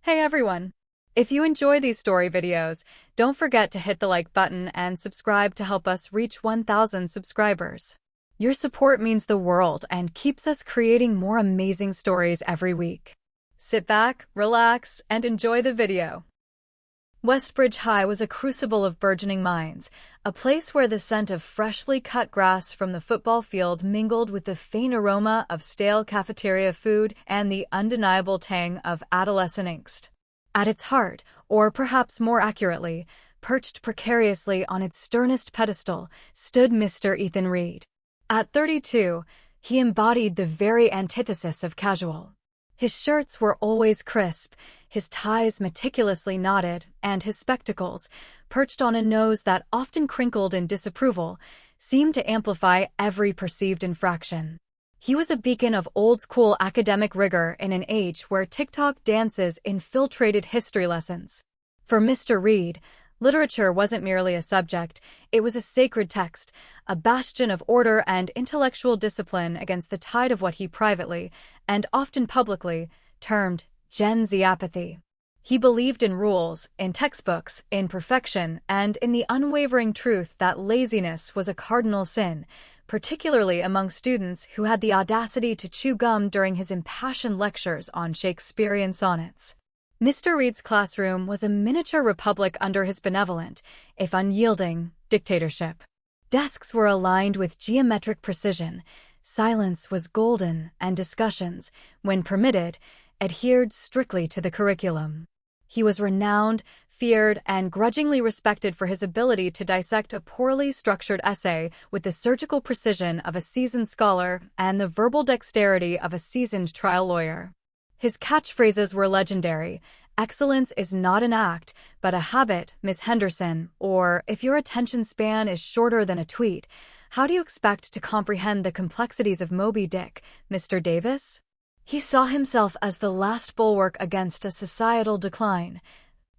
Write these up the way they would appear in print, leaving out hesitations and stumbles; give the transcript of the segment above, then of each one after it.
Hey everyone! If you enjoy these story videos, don't forget to hit the like button and subscribe to help us reach 1,000 subscribers. Your support means the world and keeps us creating more amazing stories every week. Sit back, relax, and enjoy the video. Westbridge High was a crucible of burgeoning minds, a place where the scent of freshly cut grass from the football field mingled with the faint aroma of stale cafeteria food and the undeniable tang of adolescent angst. At its heart, or perhaps more accurately, perched precariously on its sternest pedestal, stood Mr. Ethan Reed. At 32, he embodied the very antithesis of casual. His shirts were always crisp, his ties meticulously knotted, and his spectacles, perched on a nose that often crinkled in disapproval, seemed to amplify every perceived infraction. He was a beacon of old-school academic rigor in an age where TikTok dances infiltrated history lessons. For Mr. Reed, literature wasn't merely a subject, it was a sacred text, a bastion of order and intellectual discipline against the tide of what he privately, and often publicly, termed Gen Z apathy. He believed in rules, in textbooks, in perfection, and in the unwavering truth that laziness was a cardinal sin, particularly among students who had the audacity to chew gum during his impassioned lectures on Shakespearean sonnets. Mr. Reed's classroom was a miniature republic under his benevolent, if unyielding, dictatorship. Desks were aligned with geometric precision, silence was golden, and discussions, when permitted, adhered strictly to the curriculum. He was renowned, feared, and grudgingly respected for his ability to dissect a poorly structured essay with the surgical precision of a seasoned scholar and the verbal dexterity of a seasoned trial lawyer. His catchphrases were legendary. "Excellence is not an act, but a habit, Miss Henderson," or "If your attention span is shorter than a tweet, how do you expect to comprehend the complexities of Moby Dick, Mr. Davis?" He saw himself as the last bulwark against a societal decline,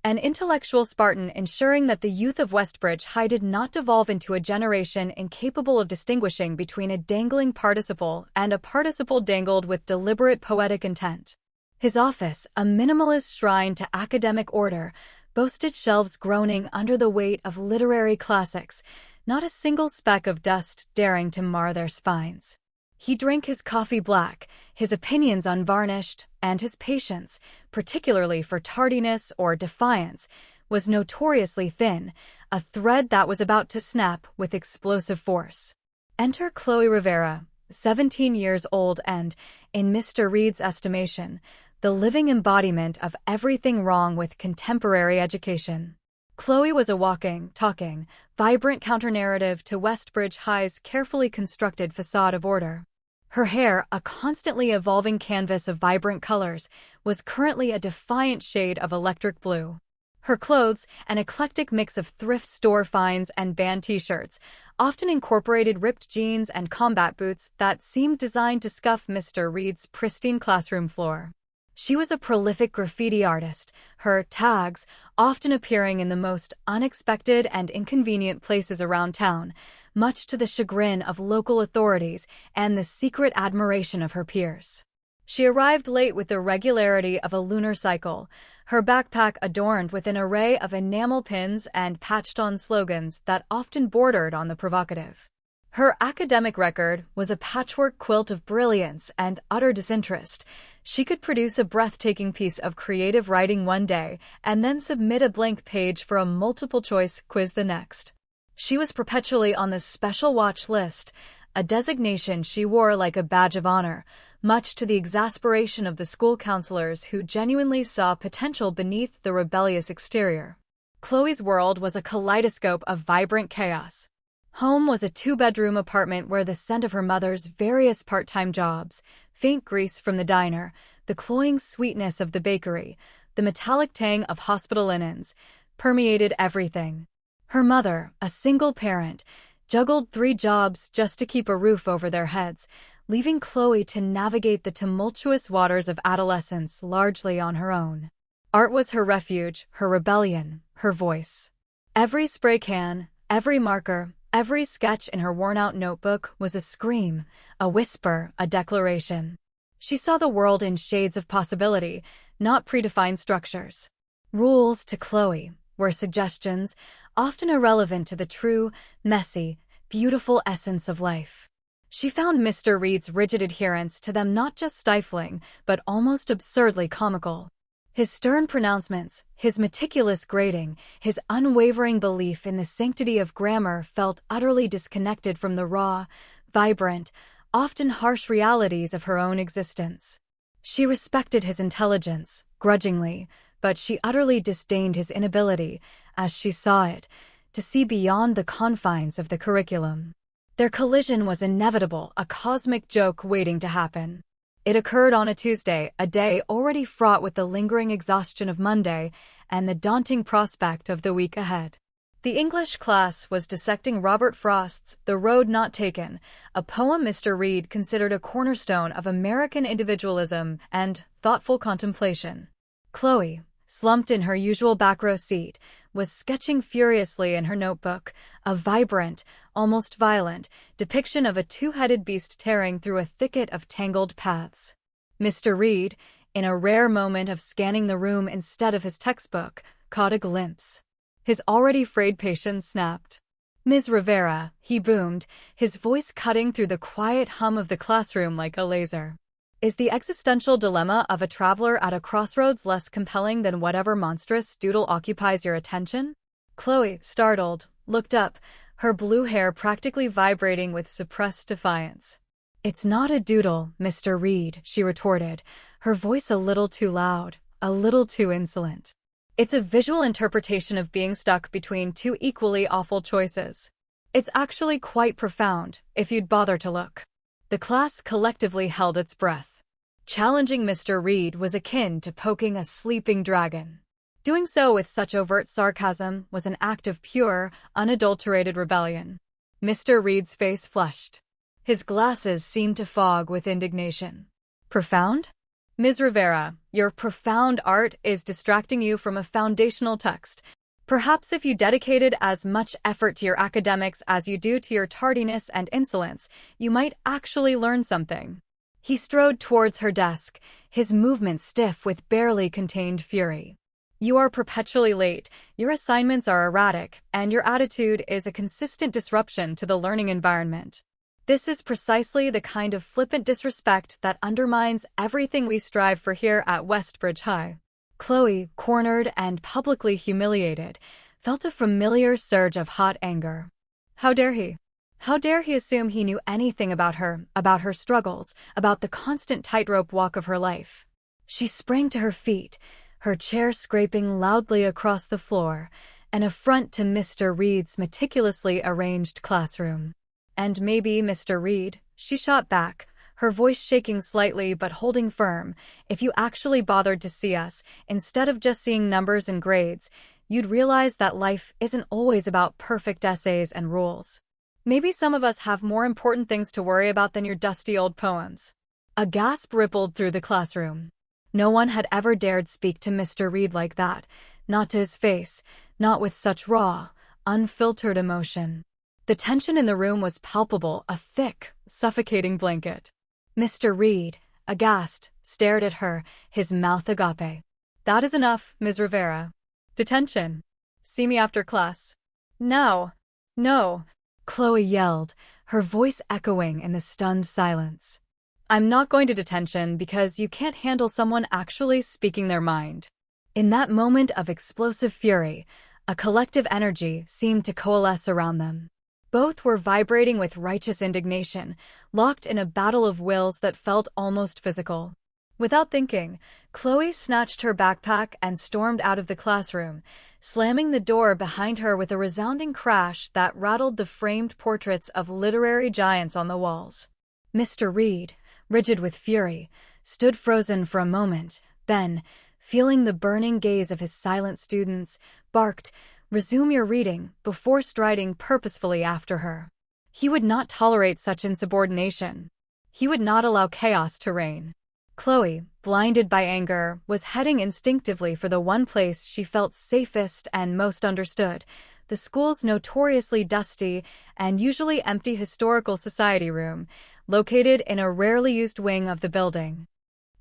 an intellectual Spartan ensuring that the youth of Westbridge High did not devolve into a generation incapable of distinguishing between a dangling participle and a participle dangled with deliberate poetic intent. His office, a minimalist shrine to academic order, boasted shelves groaning under the weight of literary classics, not a single speck of dust daring to mar their spines. He drank his coffee black, his opinions unvarnished, and his patience, particularly for tardiness or defiance, was notoriously thin, a thread that was about to snap with explosive force. Enter Chloe Rivera, 17 years old and, in Mr. Reed's estimation, the living embodiment of everything wrong with contemporary education. Chloe was a walking, talking, vibrant counter-narrative to Westbridge High's carefully constructed facade of order. Her hair, a constantly evolving canvas of vibrant colors, was currently a defiant shade of electric blue. Her clothes, an eclectic mix of thrift store finds and band t-shirts, often incorporated ripped jeans and combat boots that seemed designed to scuff Mr. Reed's pristine classroom floor. She was a prolific graffiti artist, her tags often appearing in the most unexpected and inconvenient places around town, much to the chagrin of local authorities and the secret admiration of her peers. She arrived late with the regularity of a lunar cycle, her backpack adorned with an array of enamel pins and patched-on slogans that often bordered on the provocative. Her academic record was a patchwork quilt of brilliance and utter disinterest. She could produce a breathtaking piece of creative writing one day and then submit a blank page for a multiple-choice quiz the next. She was perpetually on the special watch list, a designation she wore like a badge of honor, much to the exasperation of the school counselors who genuinely saw potential beneath the rebellious exterior. Chloe's world was a kaleidoscope of vibrant chaos. Home was a two-bedroom apartment where the scent of her mother's various part-time jobs, faint grease from the diner, the cloying sweetness of the bakery, the metallic tang of hospital linens, permeated everything. Her mother, a single parent, juggled 3 jobs just to keep a roof over their heads, leaving Chloe to navigate the tumultuous waters of adolescence largely on her own. Art was her refuge, her rebellion, her voice. Every spray can, every marker, every sketch in her worn-out notebook was a scream, a whisper, a declaration. She saw the world in shades of possibility, not predefined structures. Rules, to Chloe, were suggestions, often irrelevant to the true, messy, beautiful essence of life. She found Mr. Reed's rigid adherence to them not just stifling, but almost absurdly comical. His stern pronouncements, his meticulous grading, his unwavering belief in the sanctity of grammar felt utterly disconnected from the raw, vibrant, often harsh realities of her own existence. She respected his intelligence, grudgingly, but she utterly disdained his inability, as she saw it, to see beyond the confines of the curriculum. Their collision was inevitable, a cosmic joke waiting to happen. It occurred on a Tuesday, a day already fraught with the lingering exhaustion of Monday and the daunting prospect of the week ahead. The English class was dissecting Robert Frost's The Road Not Taken, a poem Mr. Reed considered a cornerstone of American individualism and thoughtful contemplation. Chloe, slumped in her usual back row seat, was sketching furiously in her notebook, a vibrant, almost violent, depiction of a two-headed beast tearing through a thicket of tangled paths. Mr. Reed, in a rare moment of scanning the room instead of his textbook, caught a glimpse. His already frayed patience snapped. "Ms. Rivera," he boomed, his voice cutting through the quiet hum of the classroom like a laser. "Is the existential dilemma of a traveler at a crossroads less compelling than whatever monstrous doodle occupies your attention?" Chloe, startled, looked up, her blue hair practically vibrating with suppressed defiance. "It's not a doodle, Mr. Reed," she retorted, her voice a little too loud, a little too insolent. "It's a visual interpretation of being stuck between two equally awful choices. It's actually quite profound, if you'd bother to look." The class collectively held its breath. Challenging Mr. Reed was akin to poking a sleeping dragon. Doing so with such overt sarcasm was an act of pure, unadulterated rebellion. Mr. Reed's face flushed. His glasses seemed to fog with indignation. "Profound? Ms. Rivera, your profound art is distracting you from a foundational text. Perhaps if you dedicated as much effort to your academics as you do to your tardiness and insolence, you might actually learn something." He strode towards her desk, his movements stiff with barely contained fury. "You are perpetually late, your assignments are erratic, and your attitude is a consistent disruption to the learning environment. This is precisely the kind of flippant disrespect that undermines everything we strive for here at Westbridge High." Chloe, cornered and publicly humiliated, felt a familiar surge of hot anger. How dare he? How dare he assume he knew anything about her struggles, about the constant tightrope walk of her life? She sprang to her feet, her chair scraping loudly across the floor, an affront to Mr. Reed's meticulously arranged classroom. "And maybe, Mr. Reed," she shot back, her voice shaking slightly but holding firm, "if you actually bothered to see us, instead of just seeing numbers and grades, you'd realize that life isn't always about perfect essays and rules. Maybe some of us have more important things to worry about than your dusty old poems." A gasp rippled through the classroom. No one had ever dared speak to Mr. Reed like that, not to his face, not with such raw, unfiltered emotion. The tension in the room was palpable, a thick, suffocating blanket. Mr. Reed, aghast, stared at her, his mouth agape. "That is enough, Ms. Rivera. Detention. See me after class." "No. No," Chloe yelled, her voice echoing in the stunned silence. "I'm not going to detention because you can't handle someone actually speaking their mind." In that moment of explosive fury, a collective energy seemed to coalesce around them. Both were vibrating with righteous indignation, locked in a battle of wills that felt almost physical. Without thinking, Chloe snatched her backpack and stormed out of the classroom, slamming the door behind her with a resounding crash that rattled the framed portraits of literary giants on the walls. Mr. Reed, rigid with fury, stood frozen for a moment, then, feeling the burning gaze of his silent students, barked, "Resume your reading," before striding purposefully after her. He would not tolerate such insubordination. He would not allow chaos to reign. Chloe, blinded by anger, was heading instinctively for the one place she felt safest and most understood, the school's notoriously dusty and usually empty historical society room, located in a rarely used wing of the building.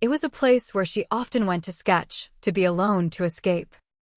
It was a place where she often went to sketch, to be alone, to escape.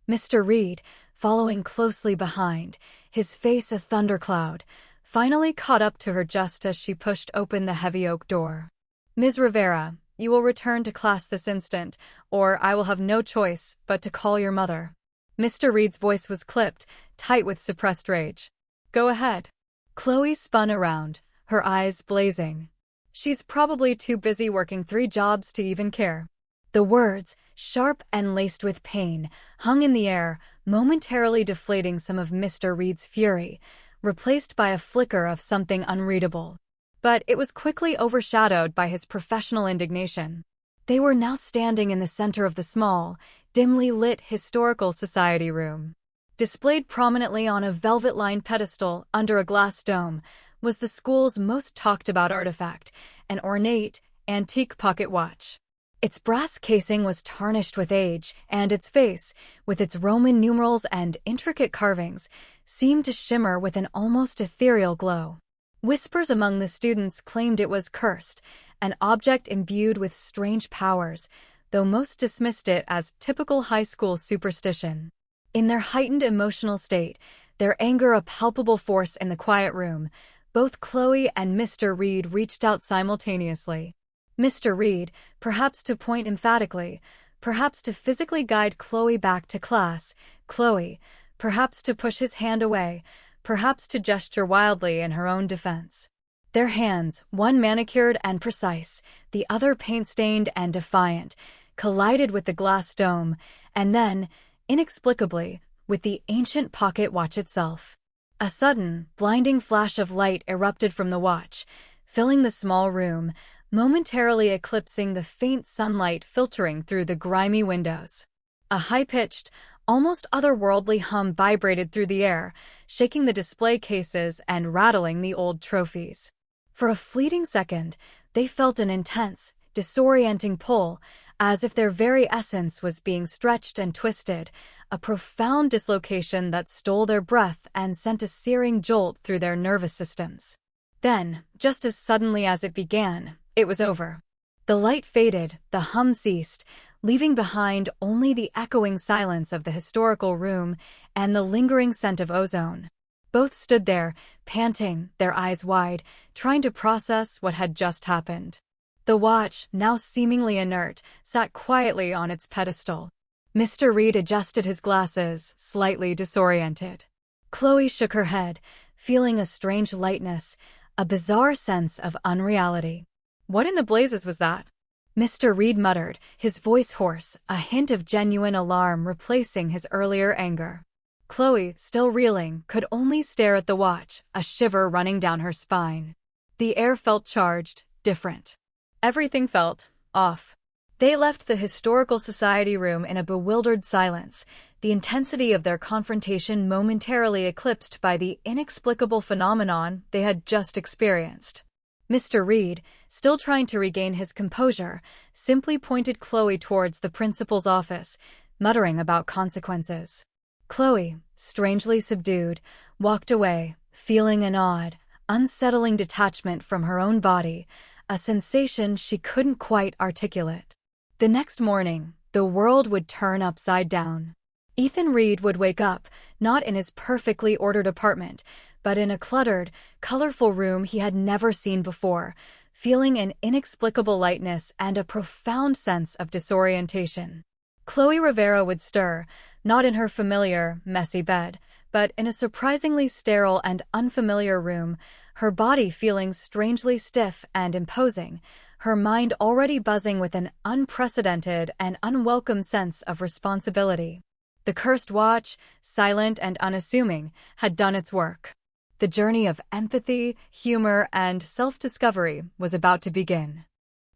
Mr. Reed, following closely behind, his face a thundercloud, finally caught up to her just as she pushed open the heavy oak door. "Ms. Rivera, you will return to class this instant, or I will have no choice but to call your mother." Mr. Reed's voice was clipped, tight with suppressed rage. "Go ahead." Chloe spun around, her eyes blazing. "She's probably too busy working 3 jobs to even care." The words, sharp and laced with pain, hung in the air, momentarily deflating some of Mr. Reed's fury, replaced by a flicker of something unreadable. But it was quickly overshadowed by his professional indignation. They were now standing in the center of the small, dimly lit Historical Society room. Displayed prominently on a velvet-lined pedestal under a glass dome was the school's most talked-about artifact, an ornate, antique pocket watch. Its brass casing was tarnished with age, and its face, with its Roman numerals and intricate carvings, seemed to shimmer with an almost ethereal glow. Whispers among the students claimed it was cursed, an object imbued with strange powers, though most dismissed it as typical high school superstition. In their heightened emotional state, their anger a palpable force in the quiet room, both Chloe and Mr. Reed reached out simultaneously. Mr. Reed, perhaps to point emphatically, perhaps to physically guide Chloe back to class, Chloe, perhaps to push his hand away, perhaps to gesture wildly in her own defense. Their hands, one manicured and precise, the other paint-stained and defiant, collided with the glass dome, and then, inexplicably, with the ancient pocket watch itself. A sudden, blinding flash of light erupted from the watch, filling the small room, momentarily eclipsing the faint sunlight filtering through the grimy windows. A high-pitched, almost otherworldly hum vibrated through the air, shaking the display cases and rattling the old trophies. For a fleeting second, they felt an intense, disorienting pull, as if their very essence was being stretched and twisted, a profound dislocation that stole their breath and sent a searing jolt through their nervous systems. Then, just as suddenly as it began, it was over. The light faded, the hum ceased, leaving behind only the echoing silence of the historical room and the lingering scent of ozone. Both stood there, panting, their eyes wide, trying to process what had just happened. The watch, now seemingly inert, sat quietly on its pedestal. Mr. Reed adjusted his glasses, slightly disoriented. Chloe shook her head, feeling a strange lightness, a bizarre sense of unreality. "What in the blazes was that?" Mr. Reed muttered, his voice hoarse, a hint of genuine alarm replacing his earlier anger. Chloe, still reeling, could only stare at the watch, a shiver running down her spine. The air felt charged, different. Everything felt off. They left the Historical Society room in a bewildered silence, the intensity of their confrontation momentarily eclipsed by the inexplicable phenomenon they had just experienced. Mr. Reed, still trying to regain his composure, simply pointed Chloe towards the principal's office, muttering about consequences. Chloe, strangely subdued, walked away, feeling an odd, unsettling detachment from her own body, a sensation she couldn't quite articulate. The next morning, the world would turn upside down. Ethan Reed would wake up, not in his perfectly ordered apartment, but in a cluttered, colorful room he had never seen before, feeling an inexplicable lightness and a profound sense of disorientation. Chloe Rivera would stir, not in her familiar, messy bed, but in a surprisingly sterile and unfamiliar room, her body feeling strangely stiff and imposing, her mind already buzzing with an unprecedented and unwelcome sense of responsibility. The cursed watch, silent and unassuming, had done its work. The journey of empathy, humor, and self-discovery was about to begin.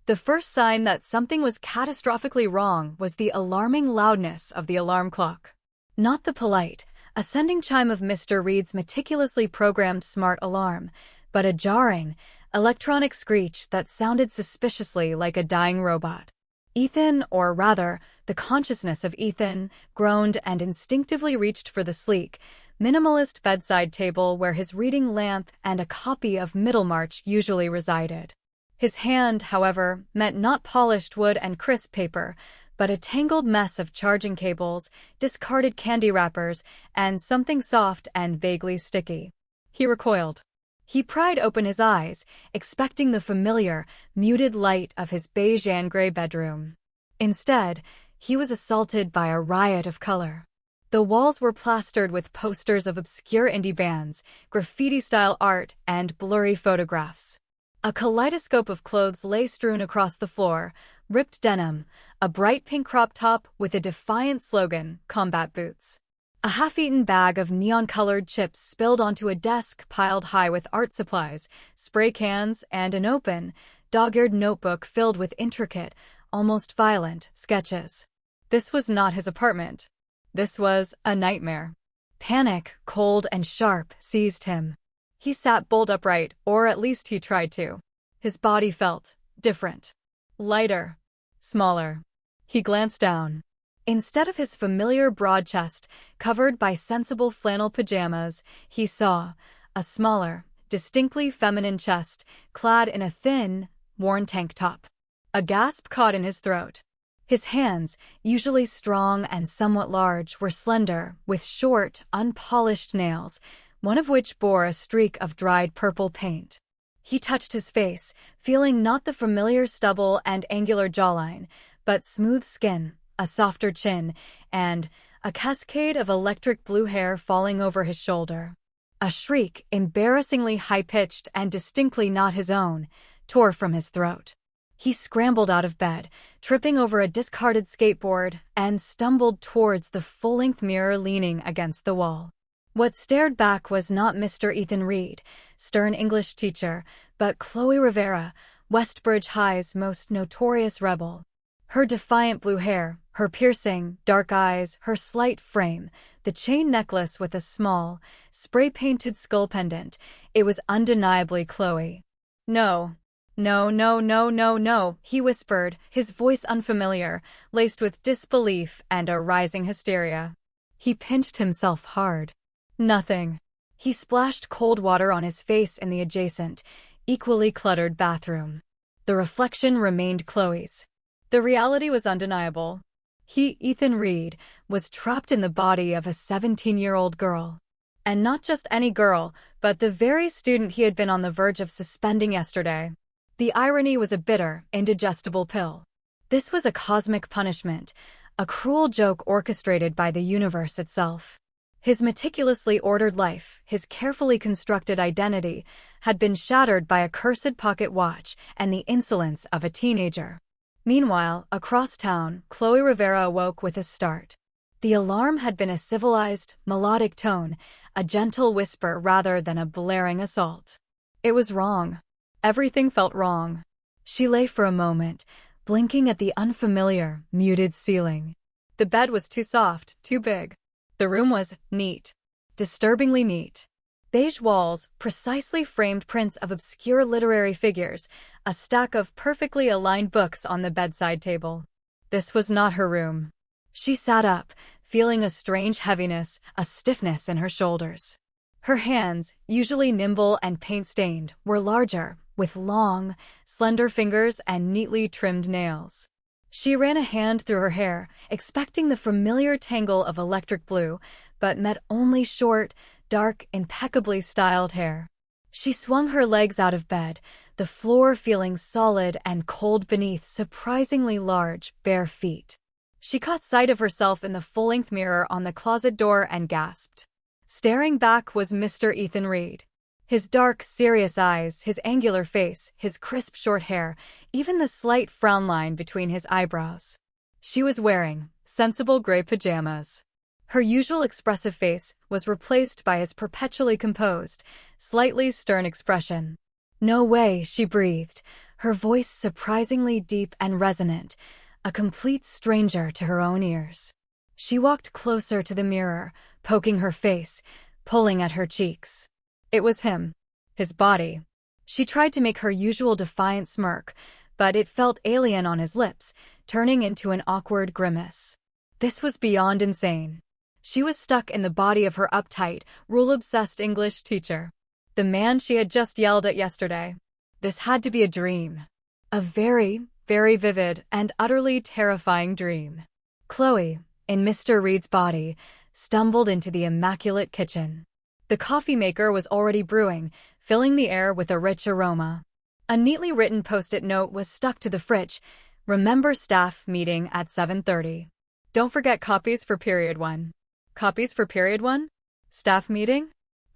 The first sign that something was catastrophically wrong was the alarming loudness of the alarm clock. Not the polite, ascending chime of Mr. Reed's meticulously programmed smart alarm, but a jarring, electronic screech that sounded suspiciously like a dying robot. Ethan, or rather, the consciousness of Ethan, groaned and instinctively reached for the sleek, minimalist bedside table where his reading lamp and a copy of Middlemarch usually resided. His hand, however, meant not polished wood and crisp paper, but a tangled mess of charging cables, discarded candy wrappers, and something soft and vaguely sticky. He recoiled. He pried open his eyes, expecting the familiar, muted light of his beige and gray bedroom. Instead, he was assaulted by a riot of color. The walls were plastered with posters of obscure indie bands, graffiti-style art, and blurry photographs. A kaleidoscope of clothes lay strewn across the floor: ripped denim, a bright pink crop top with a defiant slogan, combat boots. A half-eaten bag of neon-colored chips spilled onto a desk piled high with art supplies, spray cans, and an open, dog-eared notebook filled with intricate, almost violent, sketches. This was not his apartment. This was a nightmare. Panic, cold and sharp, seized him. He sat bolt upright, or at least he tried to. His body felt different. Lighter. Smaller. He glanced down. Instead of his familiar broad chest, covered by sensible flannel pajamas, he saw a smaller, distinctly feminine chest, clad in a thin, worn tank top. A gasp caught in his throat. His hands, usually strong and somewhat large, were slender, with short, unpolished nails, one of which bore a streak of dried purple paint. He touched his face, feeling not the familiar stubble and angular jawline, but smooth skin, a softer chin, and a cascade of electric blue hair falling over his shoulder. A shriek, embarrassingly high-pitched and distinctly not his own, tore from his throat. He scrambled out of bed, tripping over a discarded skateboard, and stumbled towards the full-length mirror leaning against the wall. What stared back was not Mr. Ethan Reed, stern English teacher, but Chloe Rivera, Westbridge High's most notorious rebel. Her defiant blue hair, her piercing, dark eyes, her slight frame, the chain necklace with a small, spray-painted skull pendant, it was undeniably Chloe. No. No, no, no, no, no, he whispered, his voice unfamiliar, laced with disbelief and a rising hysteria. He pinched himself hard. Nothing. He splashed cold water on his face in the adjacent, equally cluttered bathroom. The reflection remained Chloe's. The reality was undeniable. He, Ethan Reed, was trapped in the body of a 17-year-old girl. And not just any girl, but the very student he had been on the verge of suspending yesterday. The irony was a bitter, indigestible pill. This was a cosmic punishment, a cruel joke orchestrated by the universe itself. His meticulously ordered life, his carefully constructed identity, had been shattered by a cursed pocket watch and the insolence of a teenager. Meanwhile, across town, Chloe Rivera awoke with a start. The alarm had been a civilized, melodic tone, a gentle whisper rather than a blaring assault. It was wrong. Everything felt wrong. She lay for a moment, blinking at the unfamiliar, muted ceiling. The bed was too soft, too big. The room was neat. Disturbingly neat. Beige walls, precisely framed prints of obscure literary figures, a stack of perfectly aligned books on the bedside table. This was not her room. She sat up, feeling a strange heaviness, a stiffness in her shoulders. Her hands, usually nimble and paint-stained, were larger, with long, slender fingers and neatly trimmed nails. She ran a hand through her hair, expecting the familiar tangle of electric blue, but met only short, dark, impeccably styled hair. She swung her legs out of bed, the floor feeling solid and cold beneath surprisingly large, bare feet. She caught sight of herself in the full-length mirror on the closet door and gasped. Staring back was Mr. Ethan Reed. His dark, serious eyes, his angular face, his crisp short hair, even the slight frown line between his eyebrows. She was wearing sensible gray pajamas. Her usual expressive face was replaced by his perpetually composed, slightly stern expression. "No way," she breathed, her voice surprisingly deep and resonant, a complete stranger to her own ears. She walked closer to the mirror, poking her face, pulling at her cheeks. It was him. His body. She tried to make her usual defiant smirk, but it felt alien on his lips, turning into an awkward grimace. This was beyond insane. She was stuck in the body of her uptight, rule-obsessed English teacher. The man she had just yelled at yesterday. This had to be a dream. A very, very vivid and utterly terrifying dream. Chloe, in Mr. Reed's body, stumbled into the immaculate kitchen. The coffee maker was already brewing, filling the air with a rich aroma. A neatly written post-it note was stuck to the fridge. Remember staff meeting at 7:30. Don't forget copies for period 1. Copies for period 1? Staff meeting?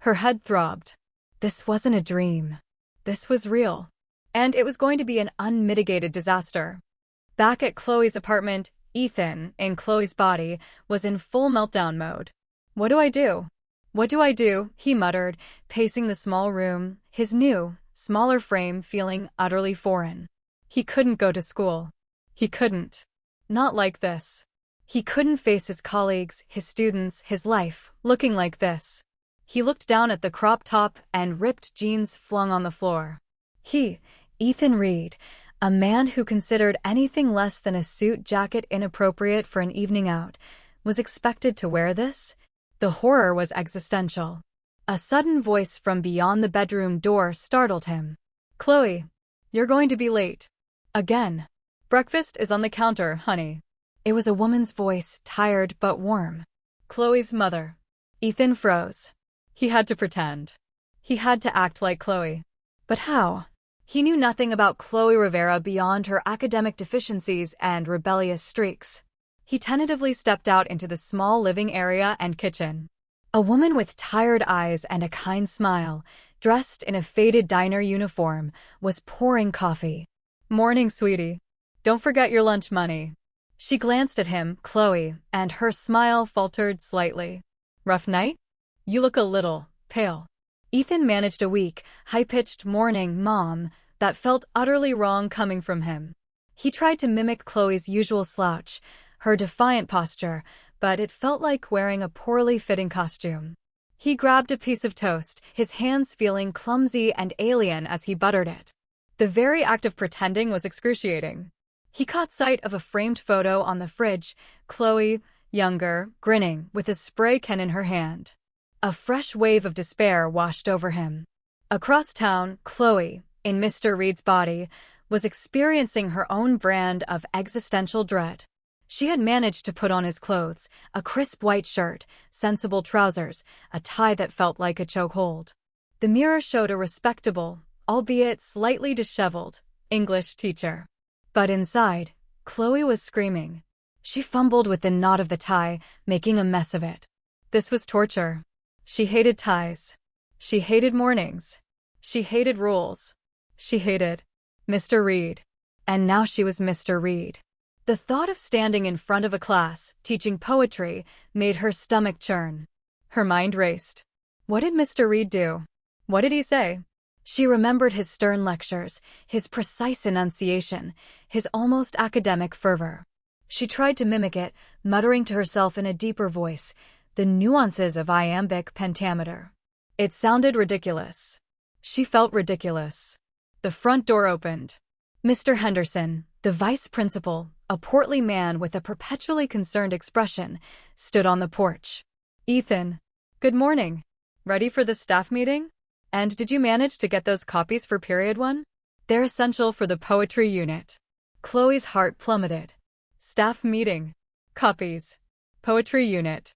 Her head throbbed. This wasn't a dream. This was real. And it was going to be an unmitigated disaster. Back at Chloe's apartment, Ethan, in Chloe's body, was in full meltdown mode. What do I do? What do I do? He muttered, pacing the small room, his new, smaller frame feeling utterly foreign. He couldn't go to school. He couldn't. Not like this. He couldn't face his colleagues, his students, his life, looking like this. He looked down at the crop top and ripped jeans flung on the floor. Ethan Reed, a man who considered anything less than a suit jacket inappropriate for an evening out, was expected to wear this? The horror was existential. A sudden voice from beyond the bedroom door startled him. Chloe, you're going to be late. Again. Breakfast is on the counter, honey. It was a woman's voice, tired but warm. Chloe's mother. Ethan froze. He had to pretend. He had to act like Chloe. But how? He knew nothing about Chloe Rivera beyond her academic deficiencies and rebellious streaks. He tentatively stepped out into the small living area and kitchen. A woman with tired eyes and a kind smile, dressed in a faded diner uniform, was pouring coffee. Morning, sweetie. Don't forget your lunch money. She glanced at him, Chloe, and her smile faltered slightly. Rough night? You look a little pale. Ethan managed a weak, high-pitched morning mom that felt utterly wrong coming from him. He tried to mimic Chloe's usual slouch, her defiant posture, but it felt like wearing a poorly fitting costume. He grabbed a piece of toast, his hands feeling clumsy and alien as he buttered it. The very act of pretending was excruciating. He caught sight of a framed photo on the fridge, Chloe, younger, grinning, with a spray can in her hand. A fresh wave of despair washed over him. Across town, Chloe, in Mr. Reed's body, was experiencing her own brand of existential dread. She had managed to put on his clothes, a crisp white shirt, sensible trousers, a tie that felt like a chokehold. The mirror showed a respectable, albeit slightly disheveled, English teacher. But inside, Chloe was screaming. She fumbled with the knot of the tie, making a mess of it. This was torture. She hated ties. She hated mornings. She hated rules. She hated Mr. Reed. And now she was Mr. Reed. The thought of standing in front of a class, teaching poetry, made her stomach churn. Her mind raced. What did Mr. Reed do? What did he say? She remembered his stern lectures, his precise enunciation, his almost academic fervor. She tried to mimic it, muttering to herself in a deeper voice, the nuances of iambic pentameter. It sounded ridiculous. She felt ridiculous. The front door opened. Mr. Henderson, the vice principal, a portly man with a perpetually concerned expression, stood on the porch. Ethan. Good morning. Ready for the staff meeting? And did you manage to get those copies for period 1? They're essential for the poetry unit. Chloe's heart plummeted. Staff meeting. Copies. Poetry unit.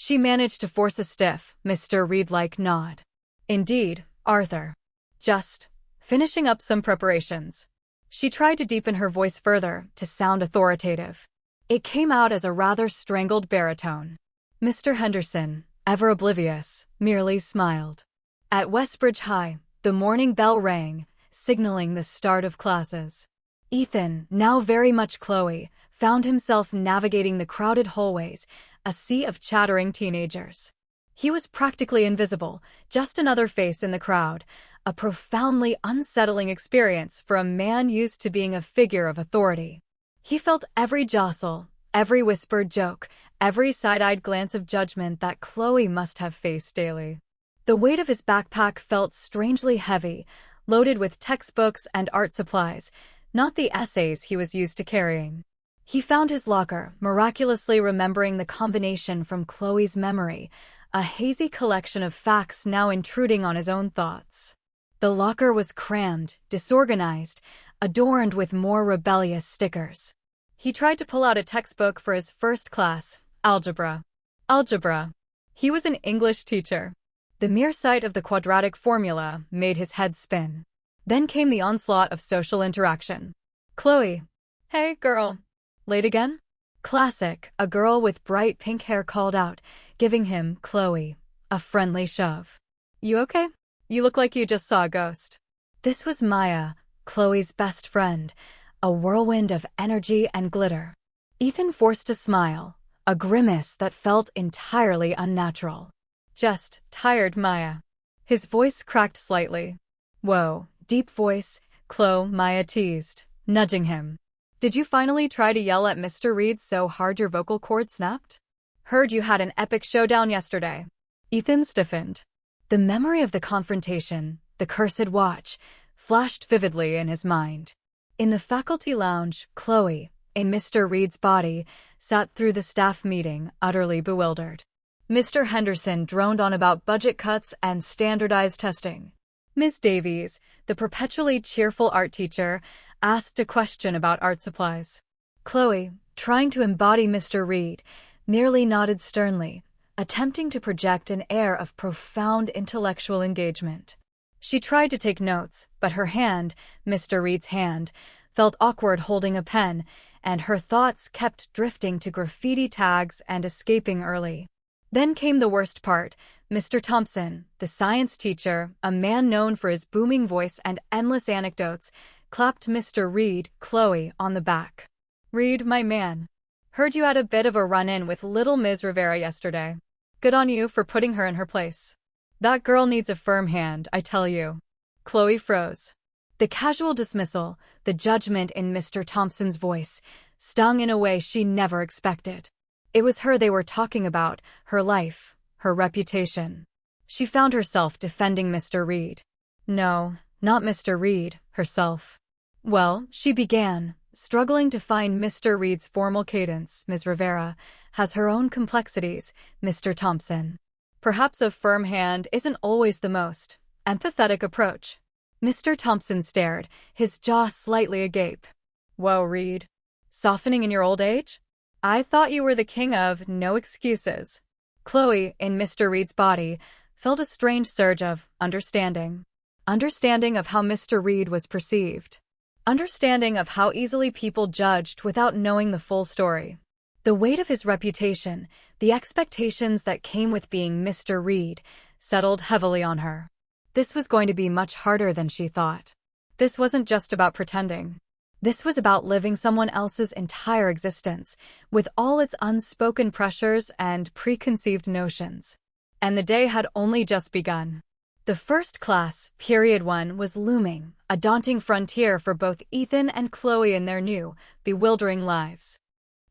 She managed to force a stiff, Mr. Reed-like nod. Indeed, Arthur. Just finishing up some preparations. She tried to deepen her voice further, to sound authoritative. It came out as a rather strangled baritone. Mr. Henderson, ever oblivious, merely smiled. At Westbridge High, the morning bell rang, signaling the start of classes. Ethan, now very much Chloe, found himself navigating the crowded hallways, a sea of chattering teenagers. He was practically invisible, just another face in the crowd, a profoundly unsettling experience for a man used to being a figure of authority. He felt every jostle, every whispered joke, every side-eyed glance of judgment that Chloe must have faced daily. The weight of his backpack felt strangely heavy, loaded with textbooks and art supplies, not the essays he was used to carrying. He found his locker, miraculously remembering the combination from Chloe's memory, a hazy collection of facts now intruding on his own thoughts. The locker was crammed, disorganized, adorned with more rebellious stickers. He tried to pull out a textbook for his first class, algebra. Algebra. He was an English teacher. The mere sight of the quadratic formula made his head spin. Then came the onslaught of social interaction. Chloe. Hey, girl. Late again? Classic, a girl with bright pink hair called out, giving him, Chloe, a friendly shove. You okay? You look like you just saw a ghost. This was Maya, Chloe's best friend, a whirlwind of energy and glitter. Ethan forced a smile, a grimace that felt entirely unnatural. Just tired, Maya. His voice cracked slightly. Whoa, deep voice, Maya teased, nudging him. Did you finally try to yell at Mr. Reed so hard your vocal cord snapped? Heard you had an epic showdown yesterday. Ethan stiffened. The memory of the confrontation, the cursed watch, flashed vividly in his mind. In the faculty lounge, Chloe, in Mr. Reed's body, sat through the staff meeting, utterly bewildered. Mr. Henderson droned on about budget cuts and standardized testing. Ms. Davies, the perpetually cheerful art teacher, asked a question about art supplies. Chloe, trying to embody Mr. Reed, merely nodded sternly, attempting to project an air of profound intellectual engagement. She tried to take notes, but her hand, Mr. Reed's hand, felt awkward holding a pen, and her thoughts kept drifting to graffiti tags and escaping early. Then came the worst part. Mr. Thompson, the science teacher, a man known for his booming voice and endless anecdotes, clapped Mr. Reed, Chloe, on the back. Reed, my man. Heard you had a bit of a run-in with little Ms. Rivera yesterday. Good on you for putting her in her place. That girl needs a firm hand, I tell you. Chloe froze. The casual dismissal, the judgment in Mr. Thompson's voice, stung in a way she never expected. It was her they were talking about, her life, her reputation. She found herself defending Mr. Reed. No, not Mr. Reed, herself. Well, she began, struggling to find Mr. Reed's formal cadence. Ms. Rivera has her own complexities, Mr. Thompson. Perhaps a firm hand isn't always the most empathetic approach. Mr. Thompson stared, his jaw slightly agape. Whoa, Reed. Softening in your old age? I thought you were the king of no excuses. Chloe, in Mr. Reed's body, felt a strange surge of understanding. Understanding of how Mr. Reed was perceived. Understanding of how easily people judged without knowing the full story. The weight of his reputation, the expectations that came with being Mr. Reed, settled heavily on her. This was going to be much harder than she thought. This wasn't just about pretending. This was about living someone else's entire existence, with all its unspoken pressures and preconceived notions. And the day had only just begun. The first class, Period 1, was looming, a daunting frontier for both Ethan and Chloe in their new, bewildering lives.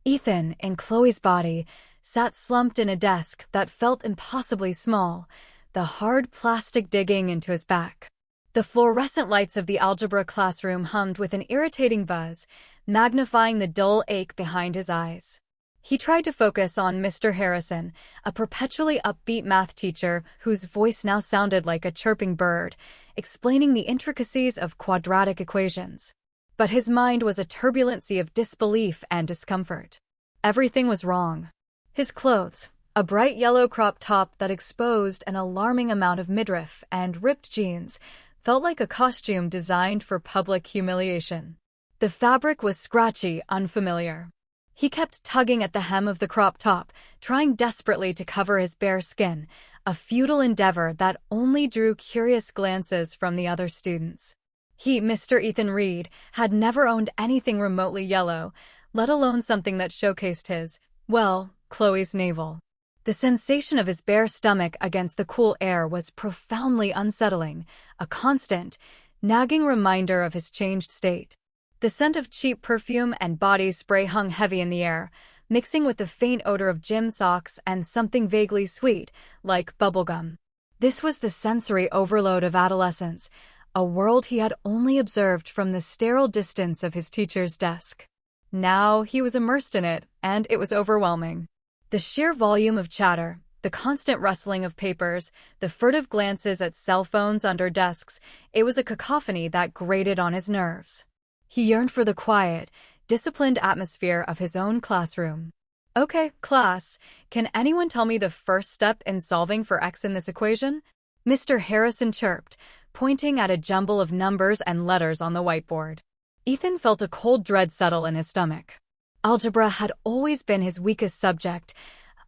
Ethan, in Chloe's body, sat slumped in a desk that felt impossibly small, the hard plastic digging into his back. The fluorescent lights of the algebra classroom hummed with an irritating buzz, magnifying the dull ache behind his eyes. He tried to focus on Mr. Harrison, a perpetually upbeat math teacher whose voice now sounded like a chirping bird, explaining the intricacies of quadratic equations. But his mind was a turbulent sea of disbelief and discomfort. Everything was wrong. His clothes, a bright yellow crop top that exposed an alarming amount of midriff, and ripped jeans, felt like a costume designed for public humiliation. The fabric was scratchy, unfamiliar. He kept tugging at the hem of the crop top, trying desperately to cover his bare skin, a futile endeavor that only drew curious glances from the other students. He, Mr. Ethan Reed, had never owned anything remotely yellow, let alone something that showcased his, well, Chloe's navel. The sensation of his bare stomach against the cool air was profoundly unsettling, a constant, nagging reminder of his changed state. The scent of cheap perfume and body spray hung heavy in the air, mixing with the faint odor of gym socks and something vaguely sweet, like bubblegum. This was the sensory overload of adolescence, a world he had only observed from the sterile distance of his teacher's desk. Now he was immersed in it, and it was overwhelming. The sheer volume of chatter, The constant rustling of papers, the furtive glances at cell phones under desks, it was a cacophony that grated on his nerves. He yearned for the quiet, disciplined atmosphere of his own classroom. "Okay, class, can anyone tell me the first step in solving for x in this equation?" Mr. Harrison chirped, pointing at a jumble of numbers and letters on the whiteboard. Ethan felt a cold dread settle in his stomach. Algebra had always been his weakest subject,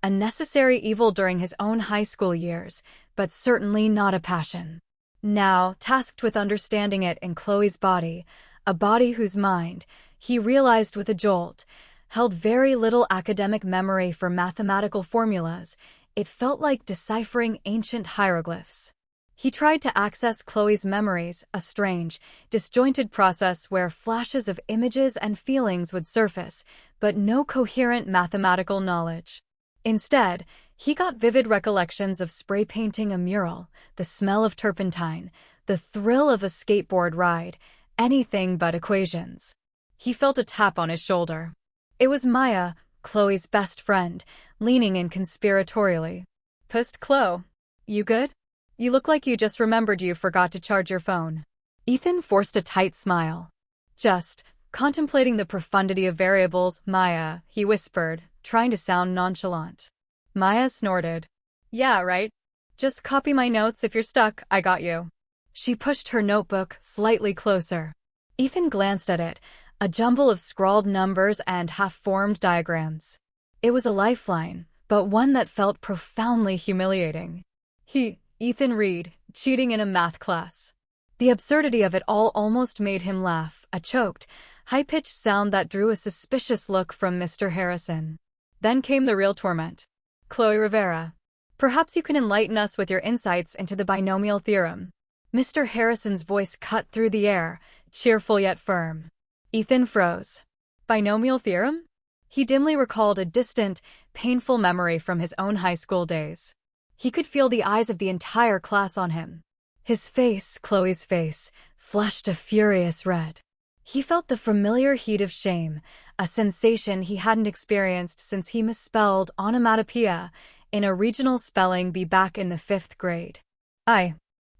a necessary evil during his own high school years, but certainly not a passion. Now, tasked with understanding it in Chloe's body, a body whose mind, he realized with a jolt, held very little academic memory for mathematical formulas, it felt like deciphering ancient hieroglyphs. He tried to access Chloe's memories, a strange, disjointed process where flashes of images and feelings would surface, but no coherent mathematical knowledge. Instead, he got vivid recollections of spray painting a mural, the smell of turpentine, the thrill of a skateboard ride, anything but equations. He felt a tap on his shoulder. It was Maya, Chloe's best friend, leaning in conspiratorially. "Psst, Chloe. You good? You look like you just remembered you forgot to charge your phone." Ethan forced a tight smile. "Just contemplating the profundity of variables, Maya," he whispered, trying to sound nonchalant. Maya snorted. "Yeah, right. Just copy my notes if you're stuck, I got you." She pushed her notebook slightly closer. Ethan glanced at it, a jumble of scrawled numbers and half-formed diagrams. It was a lifeline, but one that felt profoundly humiliating. Ethan Reed, cheating in a math class. The absurdity of it all almost made him laugh, a choked, high-pitched sound that drew a suspicious look from Mr. Harrison. Then came the real torment. "Chloe Rivera, perhaps you can enlighten us with your insights into the binomial theorem." Mr. Harrison's voice cut through the air, cheerful yet firm. Ethan froze. Binomial theorem? He dimly recalled a distant, painful memory from his own high school days. He could feel the eyes of the entire class on him. His face, Chloe's face, flushed a furious red. He felt the familiar heat of shame, a sensation he hadn't experienced since he misspelled onomatopoeia in a regional spelling bee back in the 5th grade. I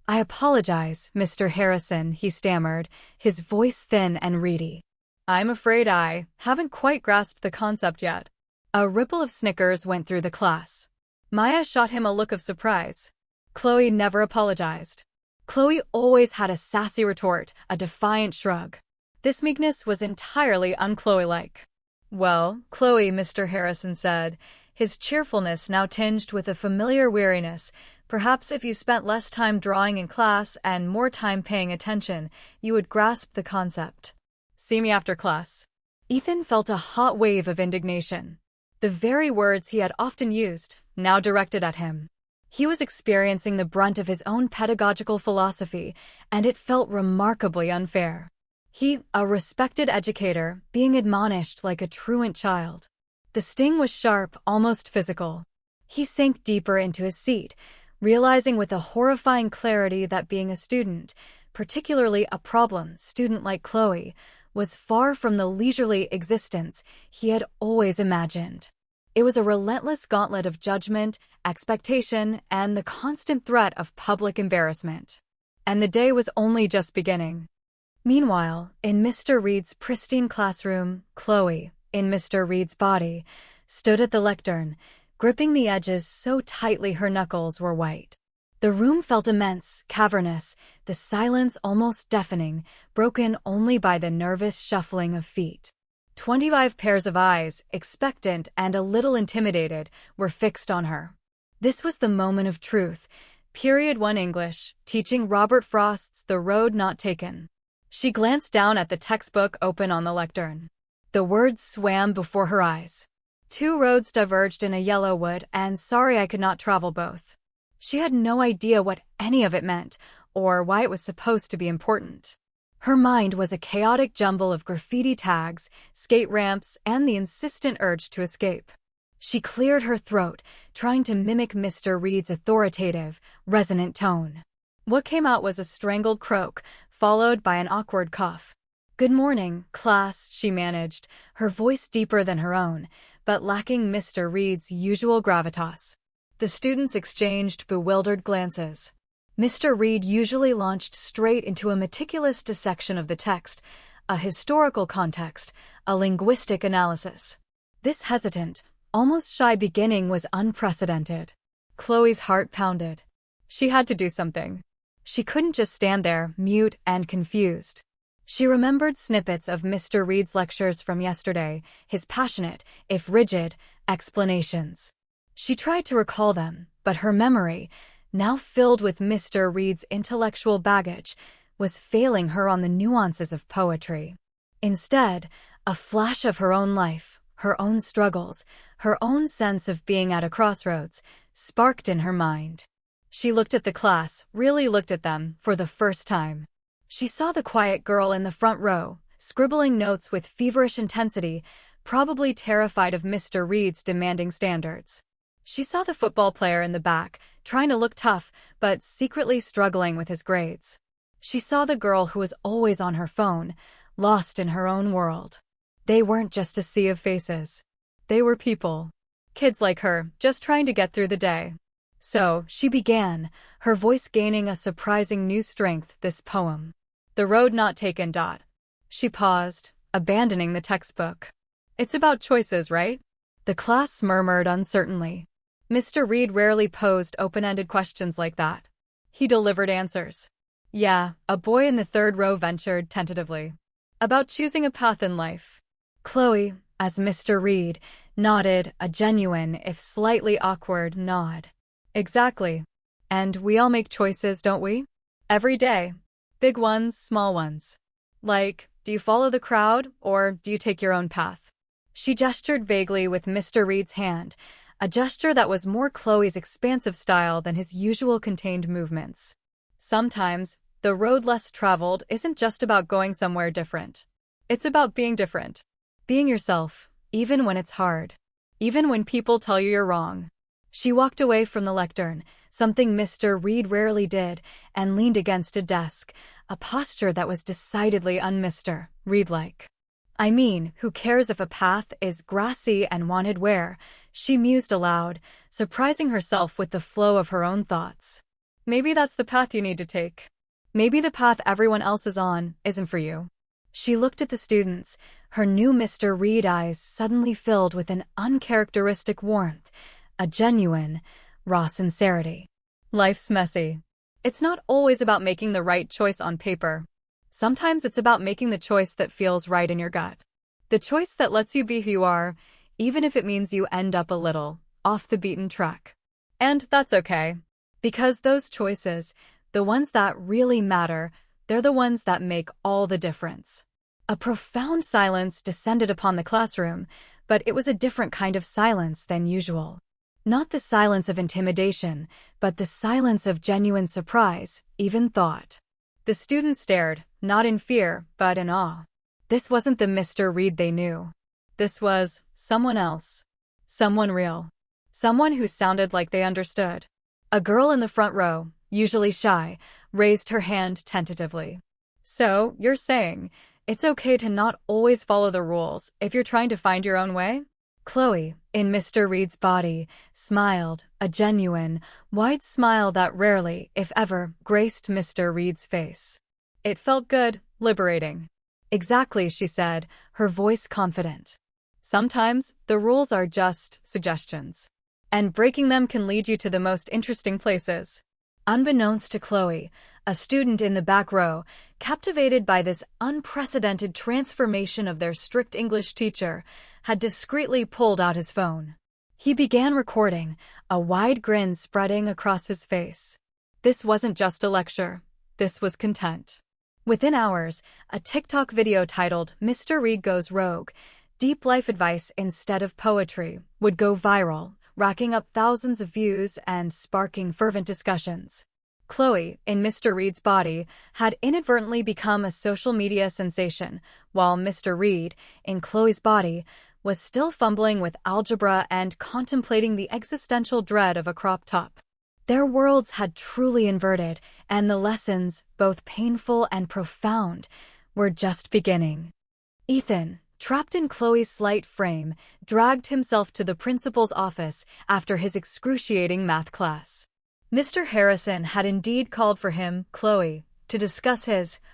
apologize, Mr. Harrison," he stammered, his voice thin and reedy. "I'm afraid I haven't quite grasped the concept yet." A ripple of snickers went through the class. Maya shot him a look of surprise. Chloe never apologized. Chloe always had a sassy retort, a defiant shrug. This meekness was entirely un-Chloe-like. "Well, Chloe," Mr. Harrison said, his cheerfulness now tinged with a familiar weariness, "perhaps if you spent less time drawing in class and more time paying attention, you would grasp the concept. See me after class." Ethan felt a hot wave of indignation. The very words he had often used, now directed at him. He was experiencing the brunt of his own pedagogical philosophy, and it felt remarkably unfair. He, a respected educator, being admonished like a truant child. The sting was sharp, almost physical. He sank deeper into his seat, realizing with a horrifying clarity that being a student, particularly a problem student like Chloe, was far from the leisurely existence he had always imagined. It was a relentless gauntlet of judgment, expectation, and the constant threat of public embarrassment. And the day was only just beginning. Meanwhile, in Mr. Reed's pristine classroom, Chloe, in Mr. Reed's body, stood at the lectern, gripping the edges so tightly her knuckles were white. The room felt immense, cavernous, the silence almost deafening, broken only by the nervous shuffling of feet. 25 pairs of eyes, expectant and a little intimidated, were fixed on her. This was the moment of truth. Period 1 English, teaching Robert Frost's The Road Not Taken. She glanced down at the textbook open on the lectern. The words swam before her eyes. 2 roads diverged in a yellow wood, and sorry I could not travel both. She had no idea what any of it meant, or why it was supposed to be important. Her mind was a chaotic jumble of graffiti tags, skate ramps, and the insistent urge to escape. She cleared her throat, trying to mimic Mr. Reed's authoritative, resonant tone. What came out was a strangled croak, followed by an awkward cough. "Good morning, class," she managed, her voice deeper than her own, but lacking Mr. Reed's usual gravitas. The students exchanged bewildered glances. Mr. Reed usually launched straight into a meticulous dissection of the text, a historical context, a linguistic analysis. This hesitant, almost shy beginning was unprecedented. Chloe's heart pounded. She had to do something. She couldn't just stand there, mute and confused. She remembered snippets of Mr. Reed's lectures from yesterday, his passionate, if rigid, explanations. She tried to recall them, but her memory, now filled with Mr. Reed's intellectual baggage, was failing her on the nuances of poetry. Instead, a flash of her own life, her own struggles, her own sense of being at a crossroads, sparked in her mind. She looked at the class, really looked at them, for the first time. She saw the quiet girl in the front row, scribbling notes with feverish intensity, probably terrified of Mr. Reed's demanding standards. She saw the football player in the back, trying to look tough, but secretly struggling with his grades. She saw the girl who was always on her phone, lost in her own world. They weren't just a sea of faces. They were people. Kids like her, just trying to get through the day. So, she began, her voice gaining a surprising new strength, this poem. The road not taken. She paused, abandoning the textbook. It's about choices, right? The class murmured uncertainly. Mr. Reed rarely posed open-ended questions like that. He delivered answers. Yeah, a boy in the third row ventured tentatively. About choosing a path in life. Chloe, as Mr. Reed, nodded, a genuine, if slightly awkward, nod. Exactly. And we all make choices, don't we? Every day. Big ones, small ones. Like, do you follow the crowd, or do you take your own path? She gestured vaguely with Mr. Reed's hand, a gesture that was more Chloe's expansive style than his usual contained movements. Sometimes, the road less traveled isn't just about going somewhere different. It's about being different. Being yourself, even when it's hard. Even when people tell you you're wrong. She walked away from the lectern, something Mr. Reed rarely did, and leaned against a desk, a posture that was decidedly un-Mr. Reed-like. I mean, who cares if a path is grassy and wanted where? She mused aloud, surprising herself with the flow of her own thoughts. Maybe that's the path you need to take. Maybe the path everyone else is on isn't for you. She looked at the students, her new Mr. Reed eyes suddenly filled with an uncharacteristic warmth, a genuine, raw sincerity. Life's messy. It's not always about making the right choice on paper. Sometimes it's about making the choice that feels right in your gut. The choice that lets you be who you are, even if it means you end up a little off the beaten track. And that's okay. Because those choices, the ones that really matter, they're the ones that make all the difference. A profound silence descended upon the classroom, but it was a different kind of silence than usual. Not the silence of intimidation, but the silence of genuine surprise, even thought. The students stared, not in fear, but in awe. This wasn't the Mr. Reed they knew. This was someone else. Someone real. Someone who sounded like they understood. A girl in the front row, usually shy, raised her hand tentatively. So, you're saying, it's okay to not always follow the rules if you're trying to find your own way? Chloe, in Mr. Reed's body, smiled, a genuine, wide smile that rarely, if ever, graced Mr. Reed's face. It felt good, liberating. Exactly, she said, her voice confident. Sometimes, the rules are just suggestions. And breaking them can lead you to the most interesting places. Unbeknownst to Chloe, a student in the back row, captivated by this unprecedented transformation of their strict English teacher, had discreetly pulled out his phone. He began recording, a wide grin spreading across his face. This wasn't just a lecture. This was content. Within hours, a TikTok video titled "Mr. Reed Goes Rogue," deep life advice instead of poetry, would go viral, racking up thousands of views and sparking fervent discussions. Chloe, in Mr. Reed's body, had inadvertently become a social media sensation, while Mr. Reed, in Chloe's body, was still fumbling with algebra and contemplating the existential dread of a crop top. Their worlds had truly inverted, and the lessons, both painful and profound, were just beginning. Ethan, trapped in Chloe's slight frame, dragged himself to the principal's office after his excruciating math class. Mr. Harrison had indeed called for him, Chloe, to discuss